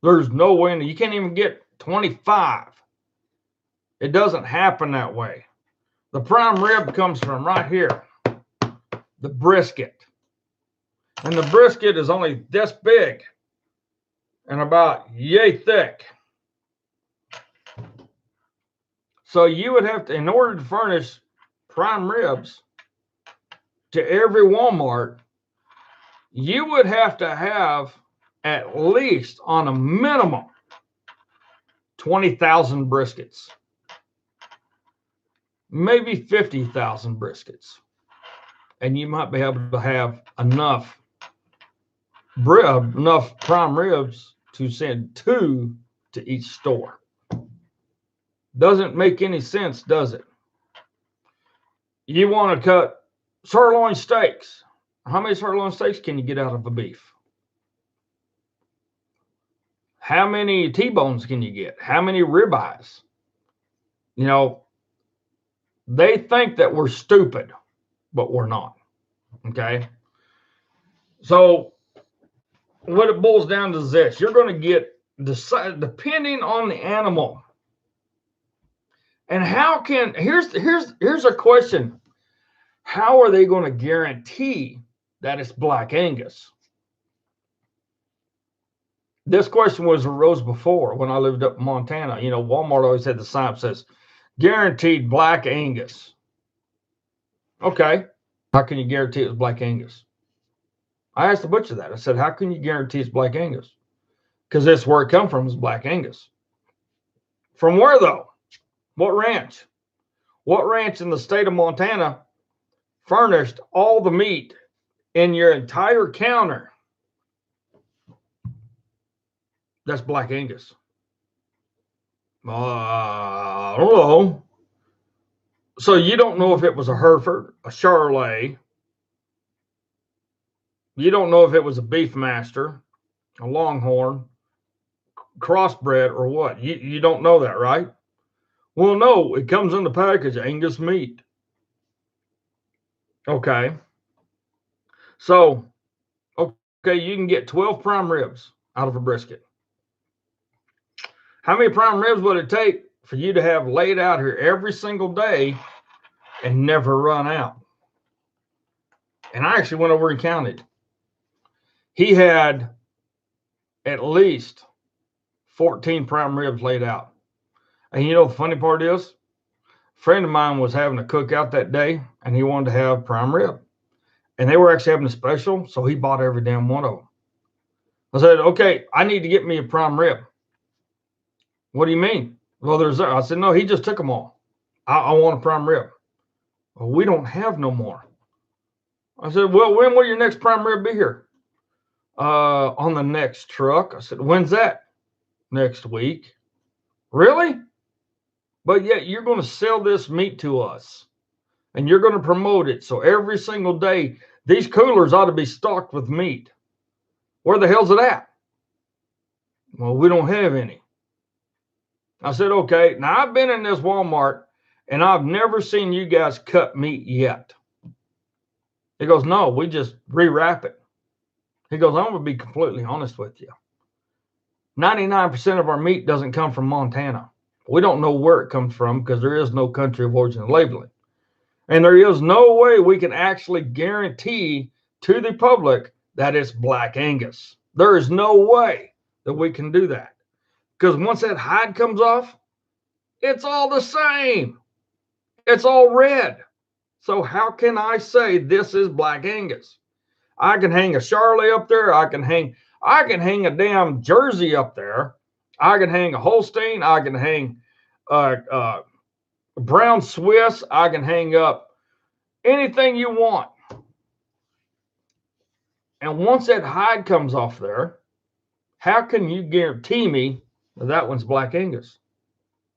There's no way. You can't even get 25. It doesn't happen that way. The prime rib comes from right here, the brisket. And the brisket is only this big and about yay thick. So you would have to, in order to furnish prime ribs to every Walmart, you would have to have at least on a minimum 20,000 briskets, maybe 50,000 briskets. And you might be able to have enough prime ribs to send 2 to each store. Doesn't make any sense, does it? You want to cut sirloin steaks. How many sirloin steaks can you get out of a beef? How many T-bones can you get? How many ribeyes? You know, they think that we're stupid, but we're not. Okay? So what it boils down to is this. You're going to get, depending on the animal. And how can, here's a question. How are they going to guarantee that it's Black Angus? This question was arose before when I lived up in Montana. You know, Walmart always had the sign that says, guaranteed Black Angus. Okay. How can you guarantee it was Black Angus? I asked the butcher that. I said, how can you guarantee it's Black Angus? Because that's where it come from, is Black Angus. From where, though? What ranch? What ranch in the state of Montana furnished all the meat in your entire counter? That's Black Angus. I don't know. So you don't know if it was a Hereford, a Charolais. You don't know if it was a Beefmaster, a Longhorn, crossbred, or what. You don't know that, right? Well, no, it comes in the package, Angus meat. Okay. So, okay, you can get 12 prime ribs out of a brisket. How many prime ribs would it take for you to have laid out here every single day and never run out? And I actually went over and counted. He had at least 14 prime ribs laid out. And you know the funny part is, a friend of mine was having a cookout that day, and he wanted to have prime rib. And they were actually having a special, so he bought every damn one of them. I said, okay, I need to get me a prime rib. What do you mean? Well, I said, no, he just took them all. I want a prime rib. Well, we don't have no more. I said, well, when will your next prime rib be here? On the next truck. I said, when's that? Next week. Really? But yet you're going to sell this meat to us and you're going to promote it. So every single day, these coolers ought to be stocked with meat. Where the hell's it at? Well, we don't have any. I said, okay. Now I've been in this Walmart and I've never seen you guys cut meat yet. He goes, no, we just rewrap it. He goes, I'm going to be completely honest with you. 99% of our meat doesn't come from Montana. We don't know where it comes from because there is no country of origin labeling. And there is no way we can actually guarantee to the public that it's Black Angus. There is no way that we can do that. Because once that hide comes off, it's all the same. It's all red. So how can I say this is Black Angus? I can hang a Charolais up there. I can hang a damn Jersey up there. I can hang a Holstein. I can hang brown Swiss. I can hang up anything you want. And once that hide comes off there, how can you guarantee me that one's Black Angus?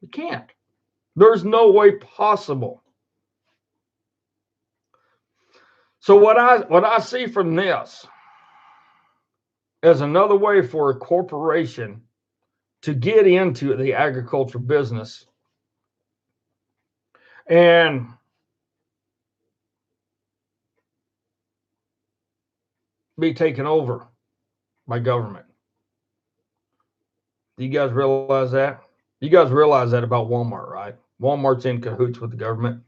You can't. There's no way possible. So what I see from this is another way for a corporation to get into the agriculture business and be taken over by government. Do you guys realize that? You guys realize that about Walmart, right? Walmart's in cahoots with the government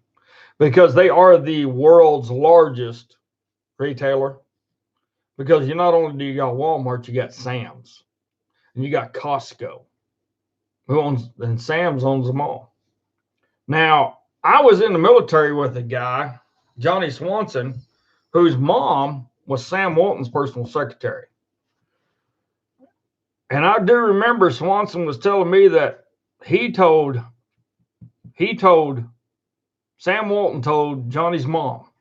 because they are the world's largest retailer. Because you not only do you got Walmart, you got Sam's and you got Costco, who owns, and Sam's owns them all. Now, I was in the military with a guy, Johnny Swanson, whose mom was Sam Walton's personal secretary. And I do remember Swanson was telling me that Sam Walton told Johnny's mom,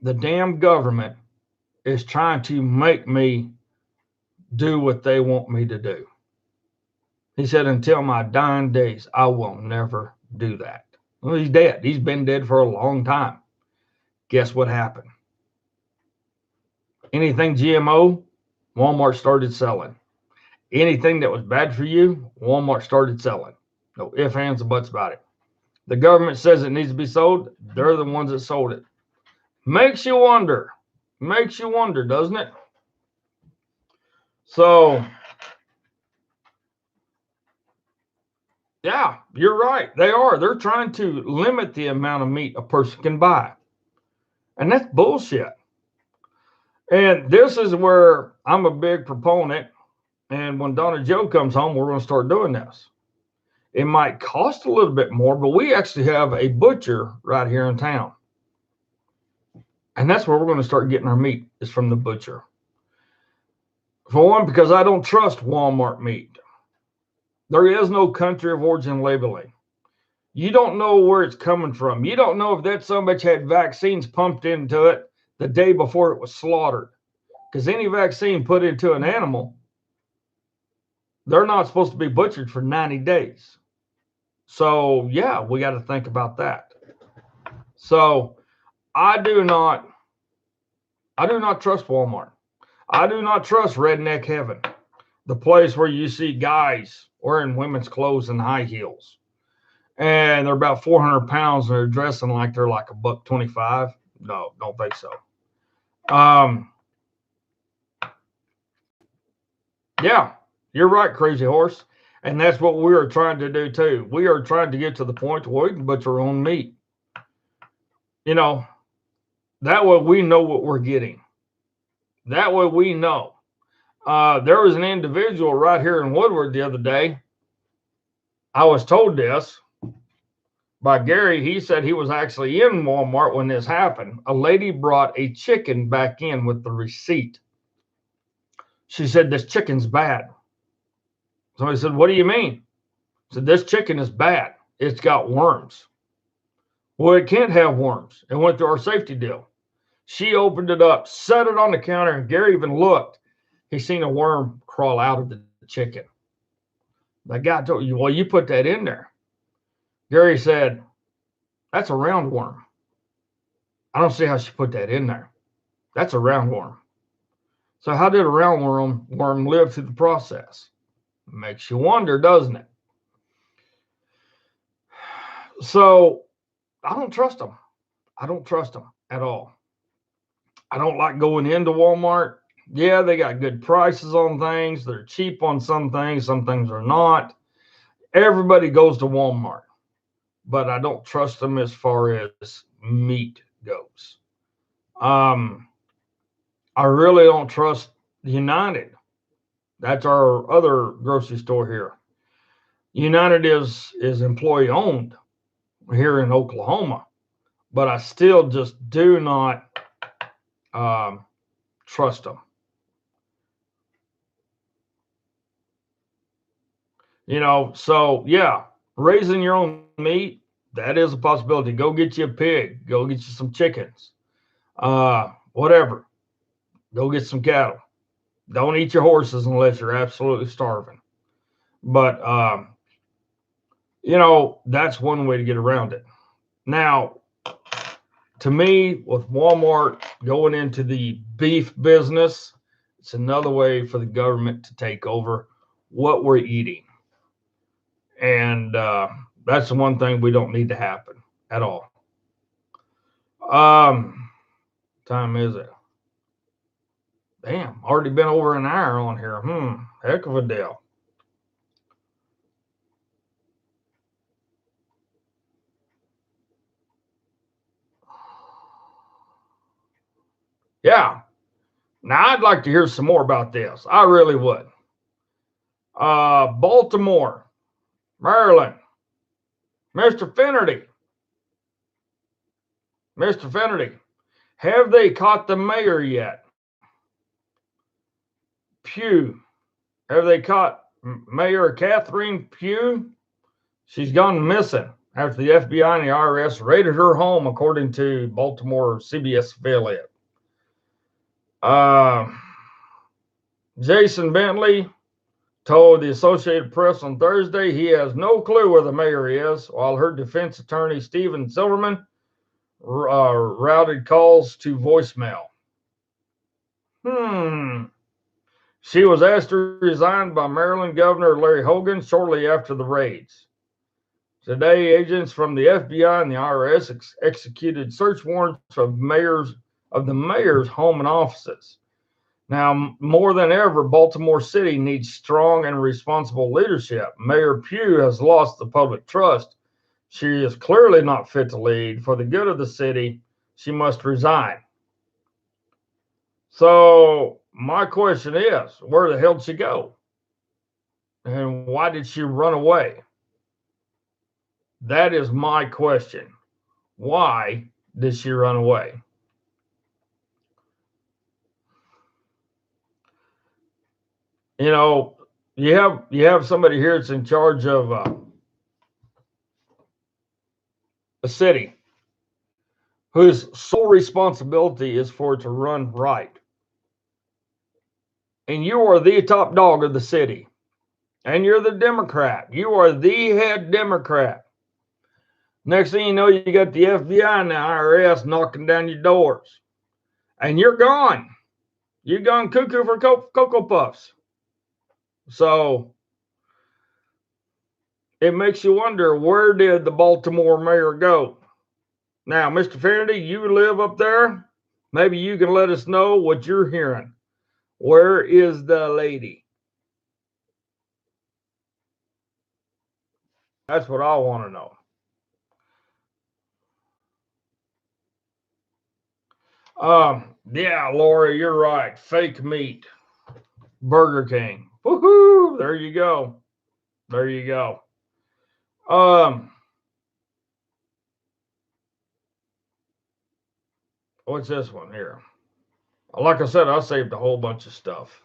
the damn government is trying to make me do what they want me to do. He said, until my dying days, I will never do that. Well, he's dead. He's been dead for a long time. Guess what happened? Anything GMO, Walmart started selling. Anything that was bad for you, Walmart started selling. No ifs, ands, or buts about it. The government says it needs to be sold. They're the ones that sold it. Makes you wonder. Makes you wonder, doesn't it? So, yeah, you're right. They are. They're trying to limit the amount of meat a person can buy. And that's bullshit. And this is where I'm a big proponent. And when Donna Joe comes home, we're going to start doing this. It might cost a little bit more, but we actually have a butcher right here in town. And that's where we're going to start getting our meat, is from the butcher. For one, because I don't trust Walmart meat. There is no country of origin labeling. You don't know where it's coming from. You don't know if that son had vaccines pumped into it the day before it was slaughtered. Because any vaccine put into an animal, they're not supposed to be butchered for 90 days. So, yeah, we got to think about that. So, I do not trust Walmart. I do not trust Redneck Heaven, the place where you see guys wearing women's clothes and high heels. And they're about 400 pounds and they're dressing like they're like $1.25. No, don't think so. Yeah, you're right, Crazy Horse. And that's what we are trying to do too. We are trying to get to the point where we can butcher our own meat. You know, that way we know what we're getting. That way we know. There was an individual right here in Woodward the other day. I was told this by Gary. He said he was actually in Walmart when this happened. A lady brought a chicken back in with the receipt. She said, this chicken's bad. Somebody said, what do you mean? I said, this chicken is bad. It's got worms. Well, it can't have worms. It went through our safety deal. She opened it up, set it on the counter, and Gary even looked. He seen a worm crawl out of the chicken. The guy told you, well, you put that in there. Gary said, that's a roundworm. I don't see how she put that in there. That's a roundworm. So how did a roundworm live through the process? Makes you wonder, doesn't it? So I don't trust them. I don't trust them at all. I don't like going into Walmart. Yeah, they got good prices on things. They're cheap on some things are not. Everybody goes to Walmart, but I don't trust them as far as meat goes. I really don't trust United. That's our other grocery store here. United is employee owned here in Oklahoma, but I still just do not trust them. So yeah, raising your own meat, that is a possibility. Go get you a pig, go get you some chickens, whatever. Go get some cattle. Don't eat your horses unless you're absolutely starving. But that's one way to get around it. Now, to me, with Walmart going into the beef business, it's another way for the government to take over what we're eating. And that's the one thing we don't need to happen at all. Time is it? Damn, already been over an hour on here. Heck of a deal. Yeah. Now I'd like to hear some more about this. I really would. Baltimore, Maryland, Mr. Finnerty. Mr. Finnerty, have they caught the mayor yet? Pugh. Have they caught Mayor Catherine Pugh? She's gone missing after the FBI and the IRS raided her home, according to Baltimore CBS affiliate. Jason Bentley told the Associated Press on Thursday he has no clue where the mayor is, while her defense attorney, Stephen Silverman, routed calls to voicemail. She was asked to resign by Maryland Governor Larry Hogan shortly after the raids. Today, agents from the FBI and the IRS executed search warrants of the mayor's home and offices. Now, more than ever, Baltimore City needs strong and responsible leadership. Mayor Pugh has lost the public trust. She is clearly not fit to lead. For the good of the city, she must resign. So my question is, where the hell did she go? And why did she run away? That is my question. Why did she run away? You have somebody here that's in charge of a city whose sole responsibility is for it to run right. And you are the top dog of the city. And you're the Democrat. You are the head Democrat. Next thing you know, you got the FBI and the IRS knocking down your doors. And you're gone. You're gone cuckoo for Cocoa Puffs. So it makes you wonder, where did the Baltimore mayor go? Now, Mr. Finnerty, you live up there. Maybe you can let us know what you're hearing. Where is the lady? That's what I want to know. Yeah, Laura, you're right. Fake meat. Burger King. Woohoo! There you go. There you go. What's this one here? Like I said, I saved a whole bunch of stuff.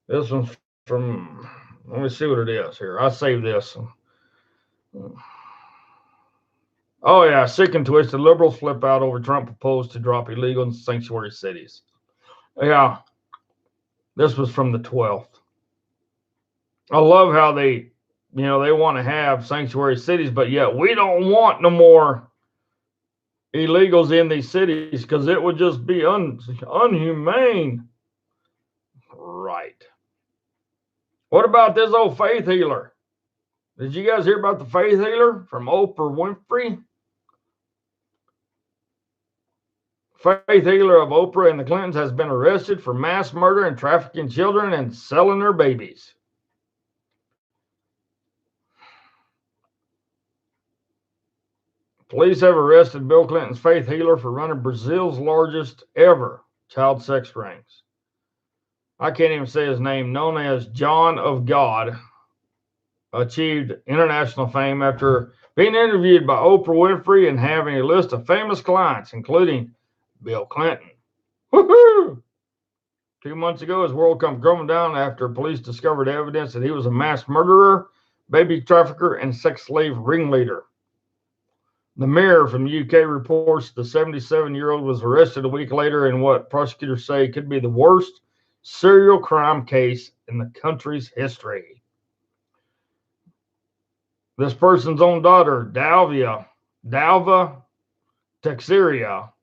This one's from, let me see what it is here. I saved this. Oh, yeah. Sick and twisted. Liberals flip out over Trump proposed to drop illegal and sanctuary cities. Yeah. This was from the 12th. I love how they want to have sanctuary cities, but yet we don't want no more illegals in these cities because it would just be unhumane. Right. What about this old faith healer? Did you guys hear about the faith healer from Oprah Winfrey? Faith healer of Oprah and the Clintons has been arrested for mass murder and trafficking children and selling their babies. Police have arrested Bill Clinton's faith healer for running Brazil's largest ever child sex rings. I can't even say his name, known as John of God, achieved international fame after being interviewed by Oprah Winfrey and having a list of famous clients, including Bill Clinton. Woohoo! 2 months ago, his world come crumbling down after police discovered evidence that he was a mass murderer, baby trafficker, and sex slave ringleader. The Mirror from the UK reports the 77-year-old was arrested a week later in what prosecutors say could be the worst serial crime case in the country's history. This person's own daughter, Dalva Teixeira,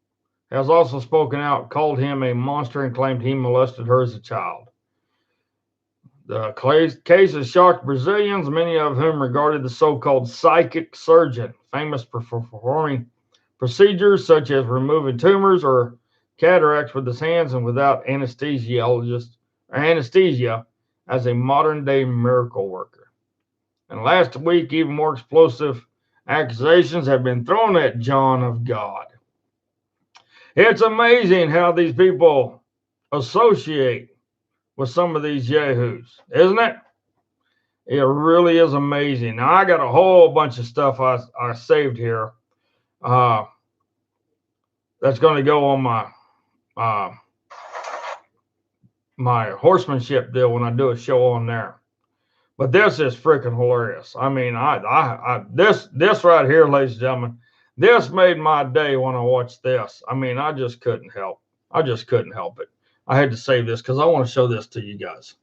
has also spoken out, called him a monster, and claimed he molested her as a child. The case has shocked Brazilians, many of whom regarded the so-called psychic surgeon, famous for performing procedures such as removing tumors or cataracts with his hands and without anesthesia, as a modern-day miracle worker. And last week, even more explosive accusations have been thrown at John of God. It's amazing how these people associate with some of these yahoos, isn't it? It really is amazing. Now, I got a whole bunch of stuff I saved here that's going to go on my horsemanship deal when I do a show on there. But this is freaking hilarious. I mean, this right here, ladies and gentlemen, this made my day when I watched this. I mean, I just couldn't help. I just couldn't help it. I had to save this because I want to show this to you guys.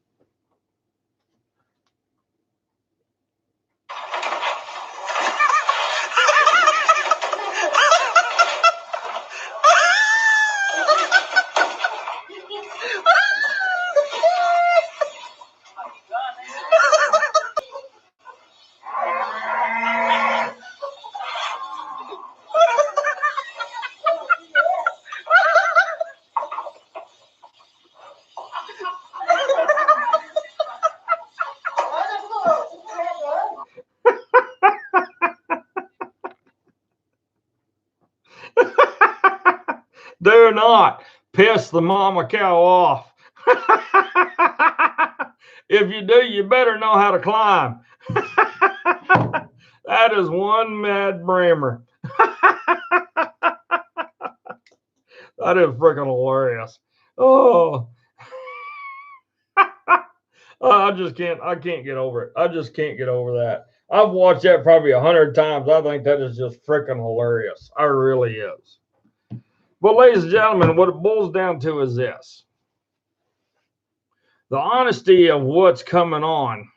Do not piss the mama cow off. If you do, you better know how to climb. That is one mad brammer. That is freaking hilarious. Oh, I can't get over it. I just can't get over that. I've watched that probably 100 times. I think that is just freaking hilarious. I really is. But ladies and gentlemen, what it boils down to is this. The honesty of what's coming on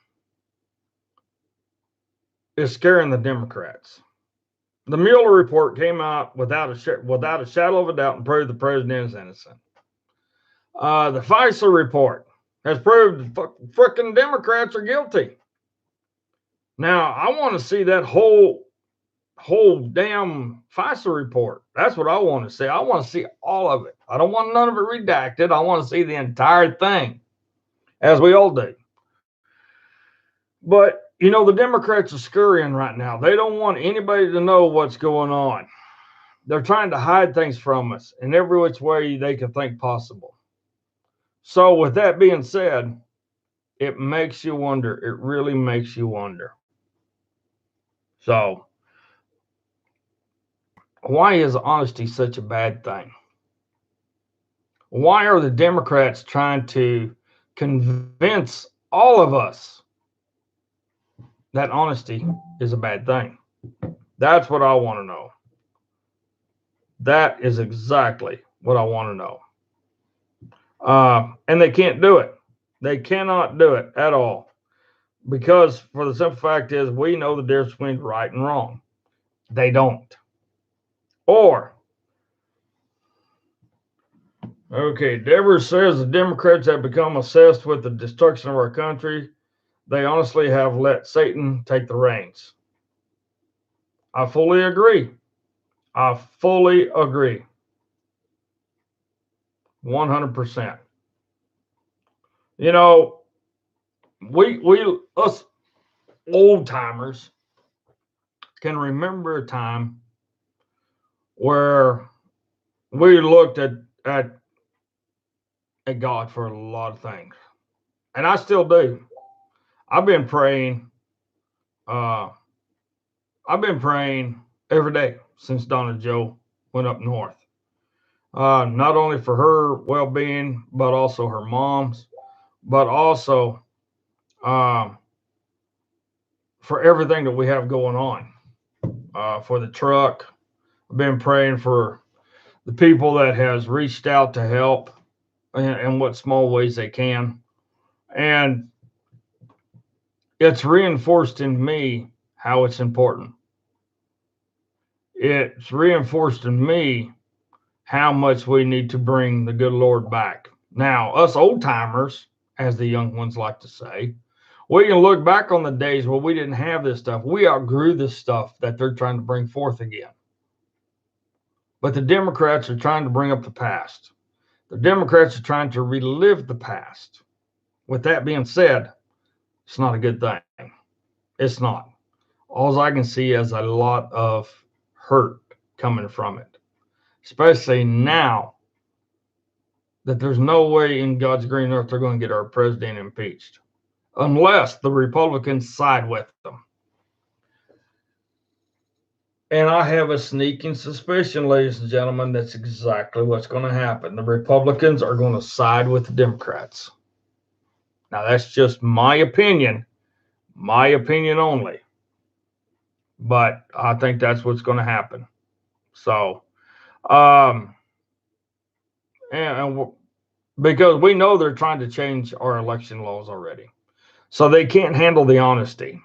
is scaring the Democrats. The Mueller report came out without a shadow of a doubt and proved the president is innocent. The FISA report has proved frickin' Democrats are guilty. Now, I want to see that whole damn FISA report. That's what I want to see. I want to see all of it. I don't want none of it redacted. I want to see the entire thing, as we all do. But, you know, the Democrats are scurrying right now. They don't want anybody to know what's going on. They're trying to hide things from us in every which way they can think possible. So with that being said, it makes you wonder. It really makes you wonder. So why is honesty such a bad thing? Why are the Democrats trying to convince all of us that honesty is a bad thing? That's what I want to know. That is exactly what I want to know. And they can't do it. They cannot do it at all. Because for the simple fact is, we know the difference between right and wrong. They don't. Or, okay, Deborah says the Democrats have become obsessed with the destruction of our country. They honestly have let Satan take the reins. I fully agree. I fully agree. 100%. You know, we us old timers can remember a time where we looked at God for a lot of things. And I still do. I've been praying uh I've been praying every day since Donna Joe went up north. Not only for her well-being, but also her mom's, but also um, for everything that we have going on. For the truck, I've been praying for the people that has reached out to help in what small ways they can, and it's reinforced in me how it's important. It's reinforced in me how much we need to bring the good Lord back. Now, us old timers, as the young ones like to say, we can look back on the days where we didn't have this stuff. We outgrew this stuff that they're trying to bring forth again. But the Democrats are trying to bring up the past. The Democrats are trying to relive the past. With that being said, it's not a good thing. It's not. All I can see is a lot of hurt coming from it, especially now that there's no way in God's green earth they're going to get our president impeached unless the Republicans side with them. And I have a sneaking suspicion, ladies and gentlemen, that's exactly what's going to happen. The Republicans are going to side with the Democrats. Now, that's just my opinion only. But I think that's what's going to happen. So, and because we know they're trying to change our election laws already. So they can't handle the honesty.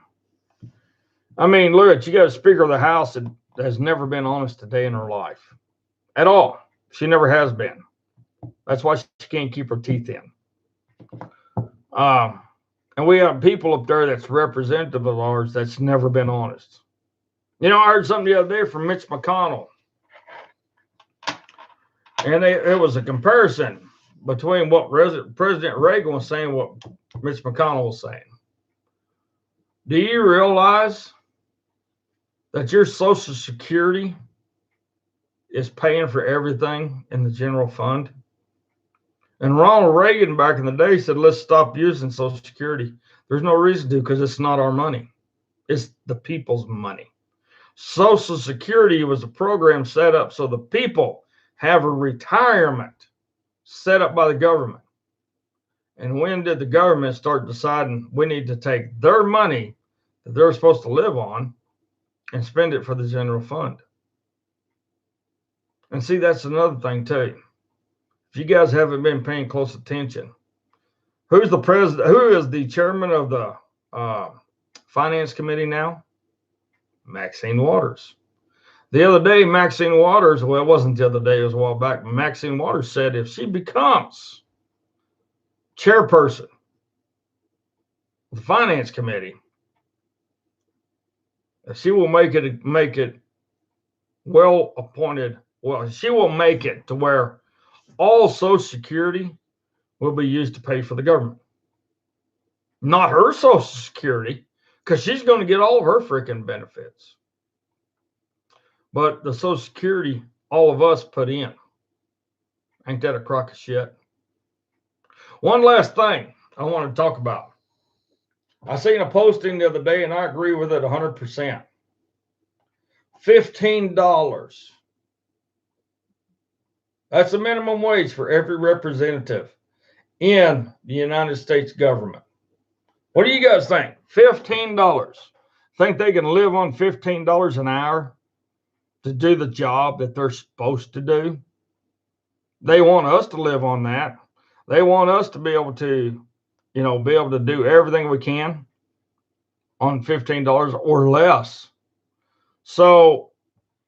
I mean, look, you got a Speaker of the House that has never been honest a day in her life at all. She never has been. That's why she can't keep her teeth in. And we have people up there that's representative of ours that's never been honest. You know, I heard something the other day from Mitch McConnell. And it was a comparison between what President Reagan was saying and what Mitch McConnell was saying. Do you realize that your Social Security is paying for everything in the general fund? And Ronald Reagan back in the day said, let's stop using Social Security. There's no reason to, because it's not our money. It's the people's money. Social Security was a program set up so the people have a retirement set up by the government. And when did the government start deciding we need to take their money that they're supposed to live on and spend it for the general fund? And see, that's another thing too. If you guys haven't been paying close attention, who's the president? Who is the chairman of the finance committee now? Maxine Waters. The other day, Maxine Waters, well, it wasn't the other day, it was a while back, but Maxine Waters said if she becomes chairperson of the finance committee, she will make it well appointed. Well, she will make it to where all Social Security will be used to pay for the government. Not her Social Security, because she's going to get all of her freaking benefits. But the Social Security all of us put in. Ain't that a crock of shit? One last thing I want to talk about. I seen a posting the other day, and I agree with it 100%. $15. That's the minimum wage for every representative in the United States government. What do you guys think? $15. Think they can live on $15 an hour to do the job that they're supposed to do? They want us to live on that. They want us to be able to, be able to do everything we can. on $15 or less. So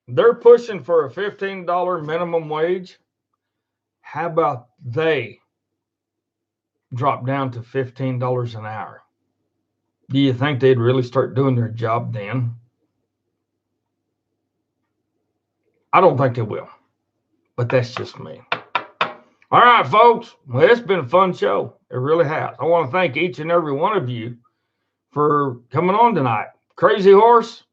they're pushing for a $15 minimum wage. How about they drop down to $15 an hour? Do you think they'd really start doing their job then? I don't think they will, but that's just me. All right, folks. Well, it's been a fun show. It really has. I want to thank each and every one of you for coming on tonight. Crazy Horse,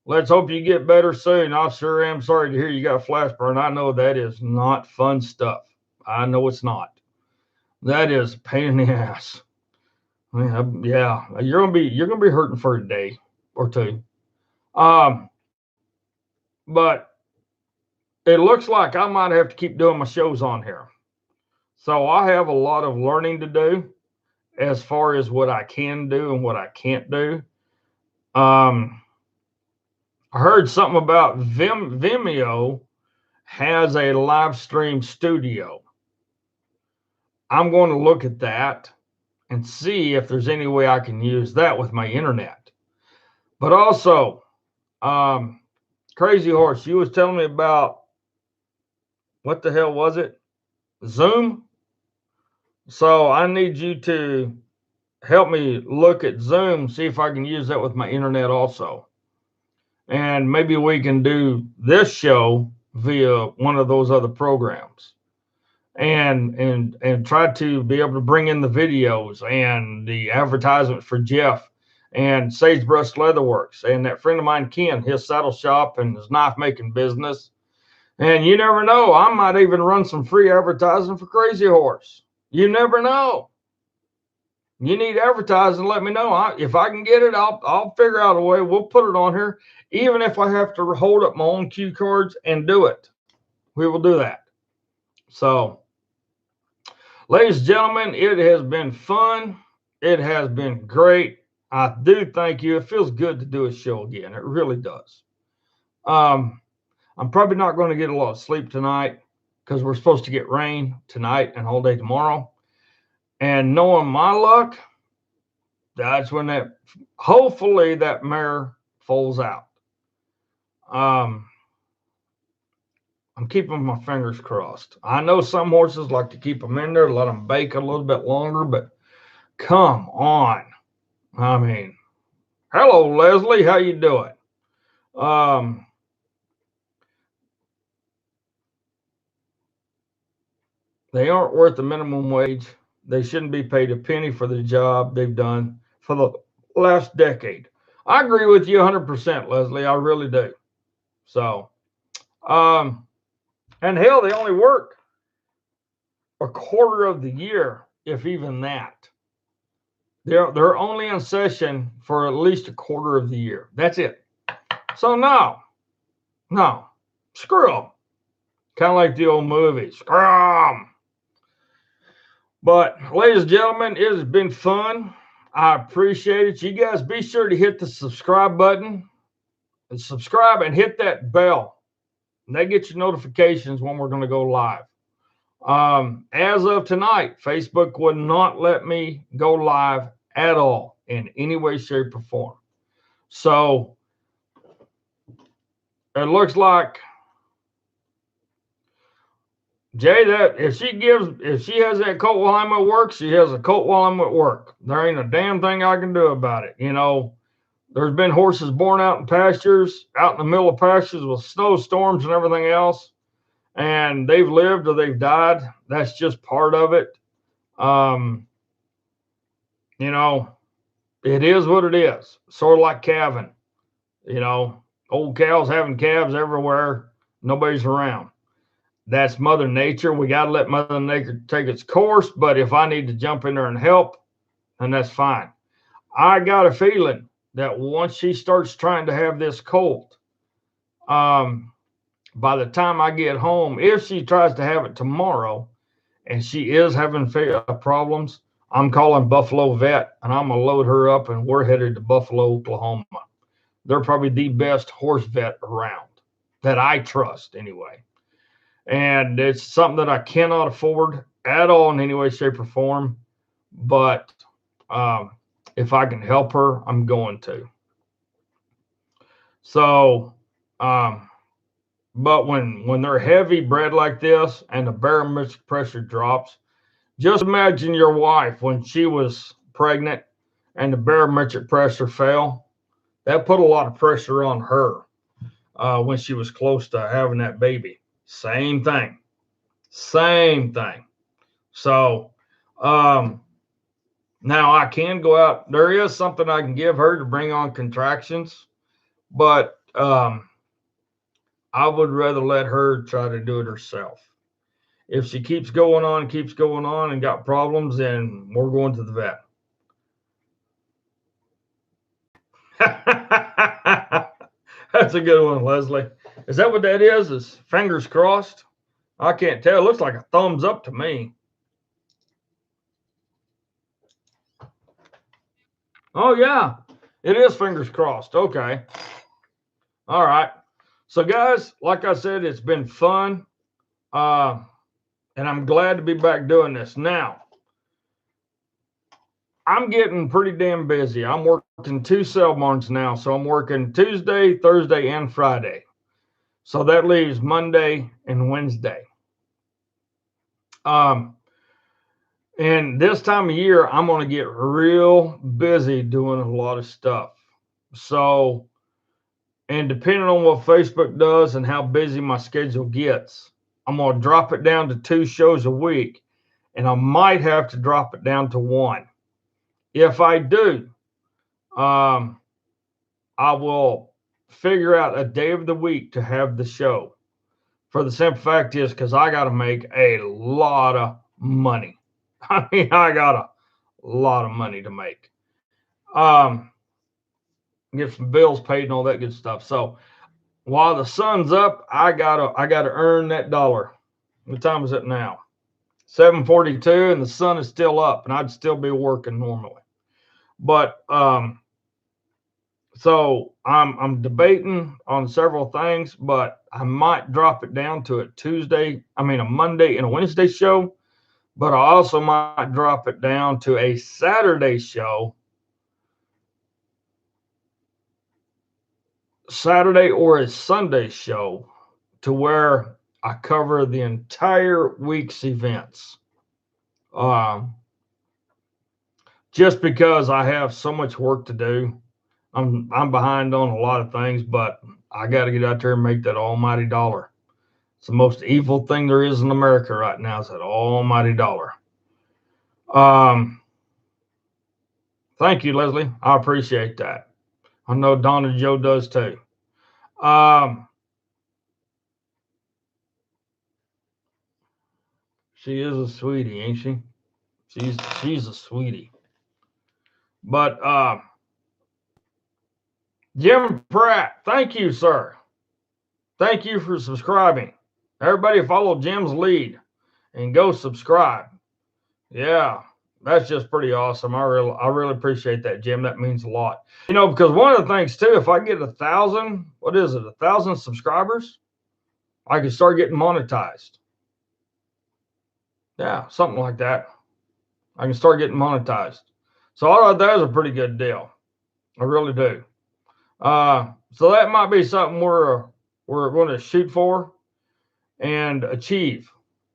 let's hope you get better soon. I sure am sorry to hear you got flash burn. I know that is not fun stuff. I know it's not. That is a pain in the ass. Yeah, you're gonna be hurting for a day or two. But it looks like I might have to keep doing my shows on here. So I have a lot of learning to do as far as what I can do and what I can't do. I heard something about Vimeo has a live stream studio. I'm going to look at that and see if there's any way I can use that with my internet. But also, Crazy Horse, you was telling me about, what the hell was it? Zoom? So I need you to help me look at Zoom, see if I can use that with my internet also. And maybe we can do this show via one of those other programs. And try to be able to bring in the videos and the advertisement for Jeff and Sagebrush Leatherworks and that friend of mine, Ken, his saddle shop and his knife making business. And you never know, I might even run some free advertising for Crazy Horse. You never know. You need advertising, let me know. If I can get it, I'll figure out a way. We'll put it on here, even if I have to hold up my own cue cards and do it. We will do that. So, ladies and gentlemen, it has been fun. It has been great. I do thank you. It feels good to do a show again. It really does. I'm probably not going to get a lot of sleep tonight because we're supposed to get rain tonight and all day tomorrow. And knowing my luck, that's when hopefully that mare folds out. I'm keeping my fingers crossed. I know some horses like to keep them in there, let them bake a little bit longer, but come on. I mean, hello, Leslie. How you doing? They aren't worth the minimum wage. They shouldn't be paid a penny for the job they've done for the last decade. I agree with you 100%, Leslie. I really do. So, and hell, they only work a quarter of the year, if even that. They're only in session for at least a quarter of the year. That's it. So no, screw them. Kind of like the old movie, screw them. But ladies and gentlemen, it has been fun. I appreciate it. You guys be sure to hit the subscribe button and subscribe and hit that bell. And that gets your notifications when we're going to go live. As of tonight, Facebook would not let me go live at all in any way, shape, or form. So it looks like Jay, that if she has that colt while I'm at work, she has a colt while I'm at work. There ain't a damn thing I can do about it. You know, there's been horses born out in pastures, out in the middle of pastures with snowstorms and everything else, and they've lived or they've died. That's just part of it. You know, it is what it is. Sort of like calving. You know, old cows having calves everywhere. Nobody's around. That's Mother Nature. We got to let Mother Nature take its course. But if I need to jump in there and help, then that's fine. I got a feeling that once she starts trying to have this colt, by the time I get home, if she tries to have it tomorrow and she is having problems, I'm calling Buffalo Vet and I'm going to load her up and we're headed to Buffalo, Oklahoma. They're probably the best horse vet around that I trust anyway. And it's something that I cannot afford at all in any way, shape, or form. But If I can help her, I'm going to. So, but when they're heavy bred like this and the barometric pressure drops, just imagine your wife when she was pregnant and the barometric pressure fell. That put a lot of pressure on her when she was close to having that baby. Same thing. Same thing. So now I can go out. There is something I can give her to bring on contractions, but I would rather let her try to do it herself. If she keeps going on and got problems, then we're going to the vet. That's a good one, Leslie. Is that what that is? Is fingers crossed? I can't tell. It looks like a thumbs up to me. Oh, yeah. It is fingers crossed. Okay. All right. So, guys, like I said, it's been fun. And I'm glad to be back doing this. Now, I'm getting pretty damn busy. I'm working 2 sale barns now. So, I'm working Tuesday, Thursday, and Friday. So, that leaves Monday and Wednesday. And this time of year, I'm going to get real busy doing a lot of stuff. So, and depending on what Facebook does and how busy my schedule gets, I'm going to drop it down to 2 shows a week, and I might have to drop it down to 1. If I do, I will figure out a day of the week to have the show. For the simple fact is, because I got to make a lot of money. I mean, I got a lot of money to make. Get some bills paid and all that good stuff. So while the sun's up, I gotta earn that dollar. What time is it now? 7:42, and the sun is still up, and I'd still be working normally. But so I'm debating on several things, but I might drop it down to a Monday and a Wednesday show, but I also might drop it down to a Saturday show. Saturday or a Sunday show to where I cover the entire week's events. Just because I have so much work to do, I'm behind on a lot of things, but I got to get out there and make that almighty dollar. It's the most evil thing there is in America right now, is that almighty dollar. Thank you, Leslie. I appreciate that. I know Donna Joe does too. She is a sweetie, ain't she? She's a sweetie. But Jim Pratt, thank you, sir. Thank you for subscribing. Everybody follow Jim's lead and go subscribe. Yeah, that's just pretty awesome. I really appreciate that, Jim. That means a lot. You know, because one of the things too, if I get 1,000 subscribers, I can start getting monetized. Yeah, something like that. I can start getting monetized. So all of that is a pretty good deal. I really do. So that might be something we're going to shoot for and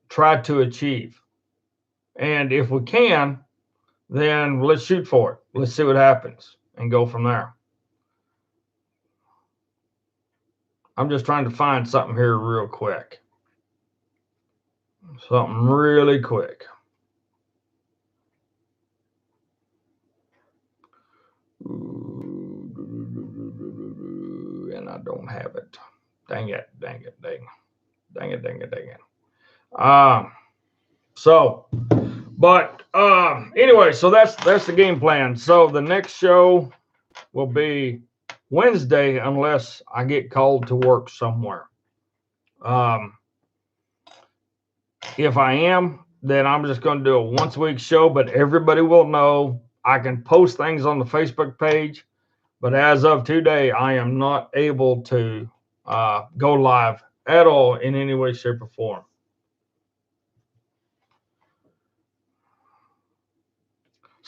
try to achieve. And if we can, then let's shoot for it. Let's see what happens and go from there. I'm just trying to find something here real quick. Something really quick. And I don't have it. Dang it. Anyway, so that's the game plan. So the next show will be Wednesday unless I get called to work somewhere. If I am, then I'm just going to do a once a week show, but everybody will know. I can post things on the Facebook page, but as of today, I am not able to go live at all in any way, shape, or form.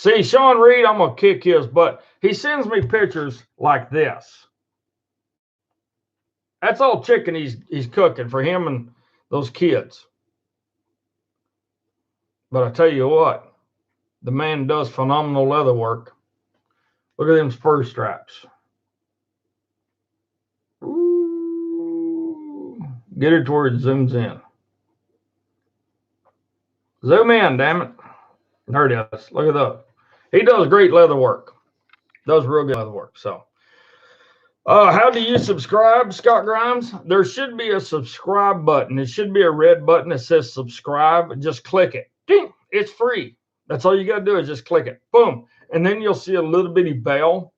See, Sean Reed, I'm going to kick his butt. He sends me pictures like this. That's all chicken he's cooking for him and those kids. But I tell you what, the man does phenomenal leather work. Look at them spur straps. Ooh. Get it to where it zooms in. Zoom in, damn it. There it is. Look at that. He does great leather work. Does real good leather work. So, how do you subscribe, Scott Grimes? There should be a subscribe button. It should be a red button that says subscribe. Just click it. Ding. It's free. That's all you got to do is just click it. Boom. And then you'll see a little bitty bell.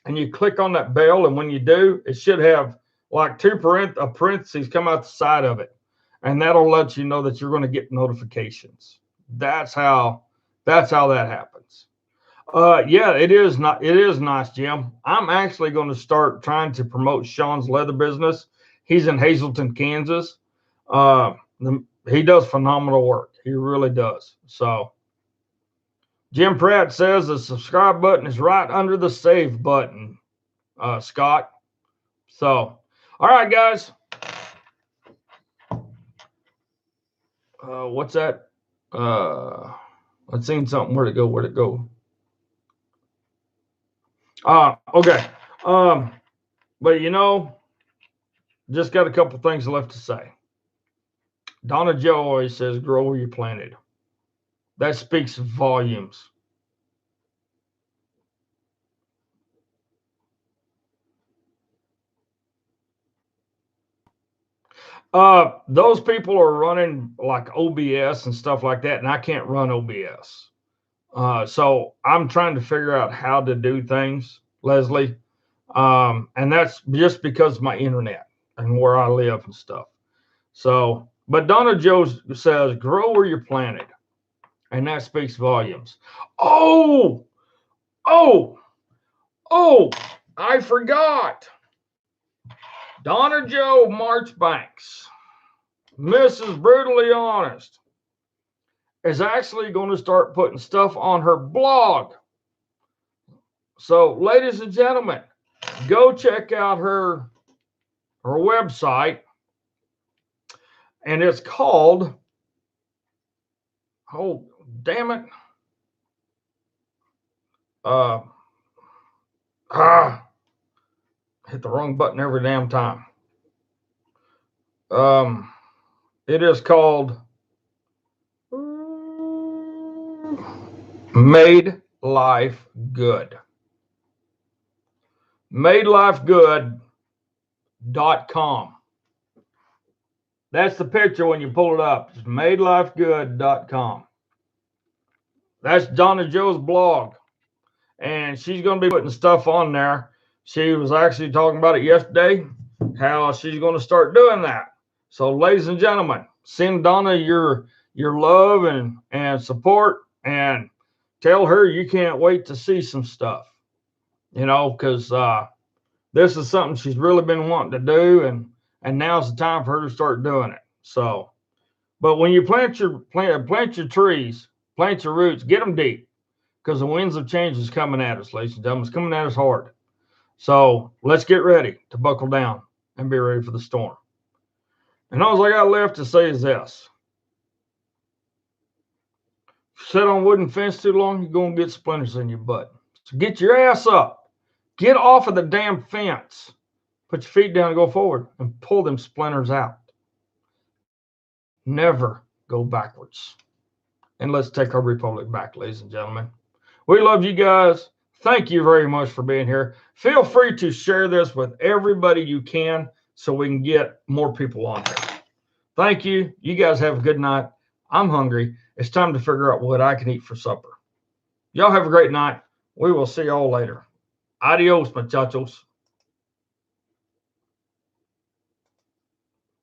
And you click on that bell. And when you do, it should have like parentheses come out the side of it. And that'll let you know that you're going to get notifications. That's how that happens. Yeah, it is nice, Jim. I'm actually going to start trying to promote Sean's leather business. He's in Hazleton, Kansas. He does phenomenal work. He really does. So Jim Pratt says the subscribe button is right under the save button, Scott. So, all right, guys. What's that? I've seen something. Where'd it go? Okay. But you know, just got a couple things left to say. Donna Joe always says, grow where you planted. That speaks volumes. Those people are running like OBS and stuff like that, and I can't run OBS. So I'm trying to figure out how to do things, Leslie. And that's just because of my internet and where I live and stuff. So, but Donna Joe says, grow where you're planted. And that speaks volumes. Oh, I forgot. Donna Joe Marchbanks, Mrs. Brutally Honest, is actually going to start putting stuff on her blog. So, ladies and gentlemen, go check out her website. And it's called, oh, damn it. Hit the wrong button every damn time. It is called Made Life Good. MadeLifeGood.com. That's the picture when you pull it up. It's MadeLifeGood.com. That's Donna Joe's blog. And she's going to be putting stuff on there. She was actually talking about it yesterday, how she's going to start doing that. So, ladies and gentlemen, send Donna your love and support, and tell her you can't wait to see some stuff. You know, because this is something she's really been wanting to do, and now's the time for her to start doing it. So, but when you plant your trees, plant your roots, get them deep, because the winds of change is coming at us, ladies and gentlemen. It's coming at us hard. So let's get ready to buckle down and be ready for the storm. And all I got left to say is this. If you sit on wooden fence too long, you're going to get splinters in your butt. So get your ass up. Get off of the damn fence. Put your feet down and go forward and pull them splinters out. Never go backwards. And let's take our republic back, ladies and gentlemen. We love you guys. Thank you very much for being here. Feel free to share this with everybody you can so we can get more people on here. Thank you. You guys have a good night. I'm hungry. It's time to figure out what I can eat for supper. Y'all have a great night. We will see y'all later. Adios, muchachos.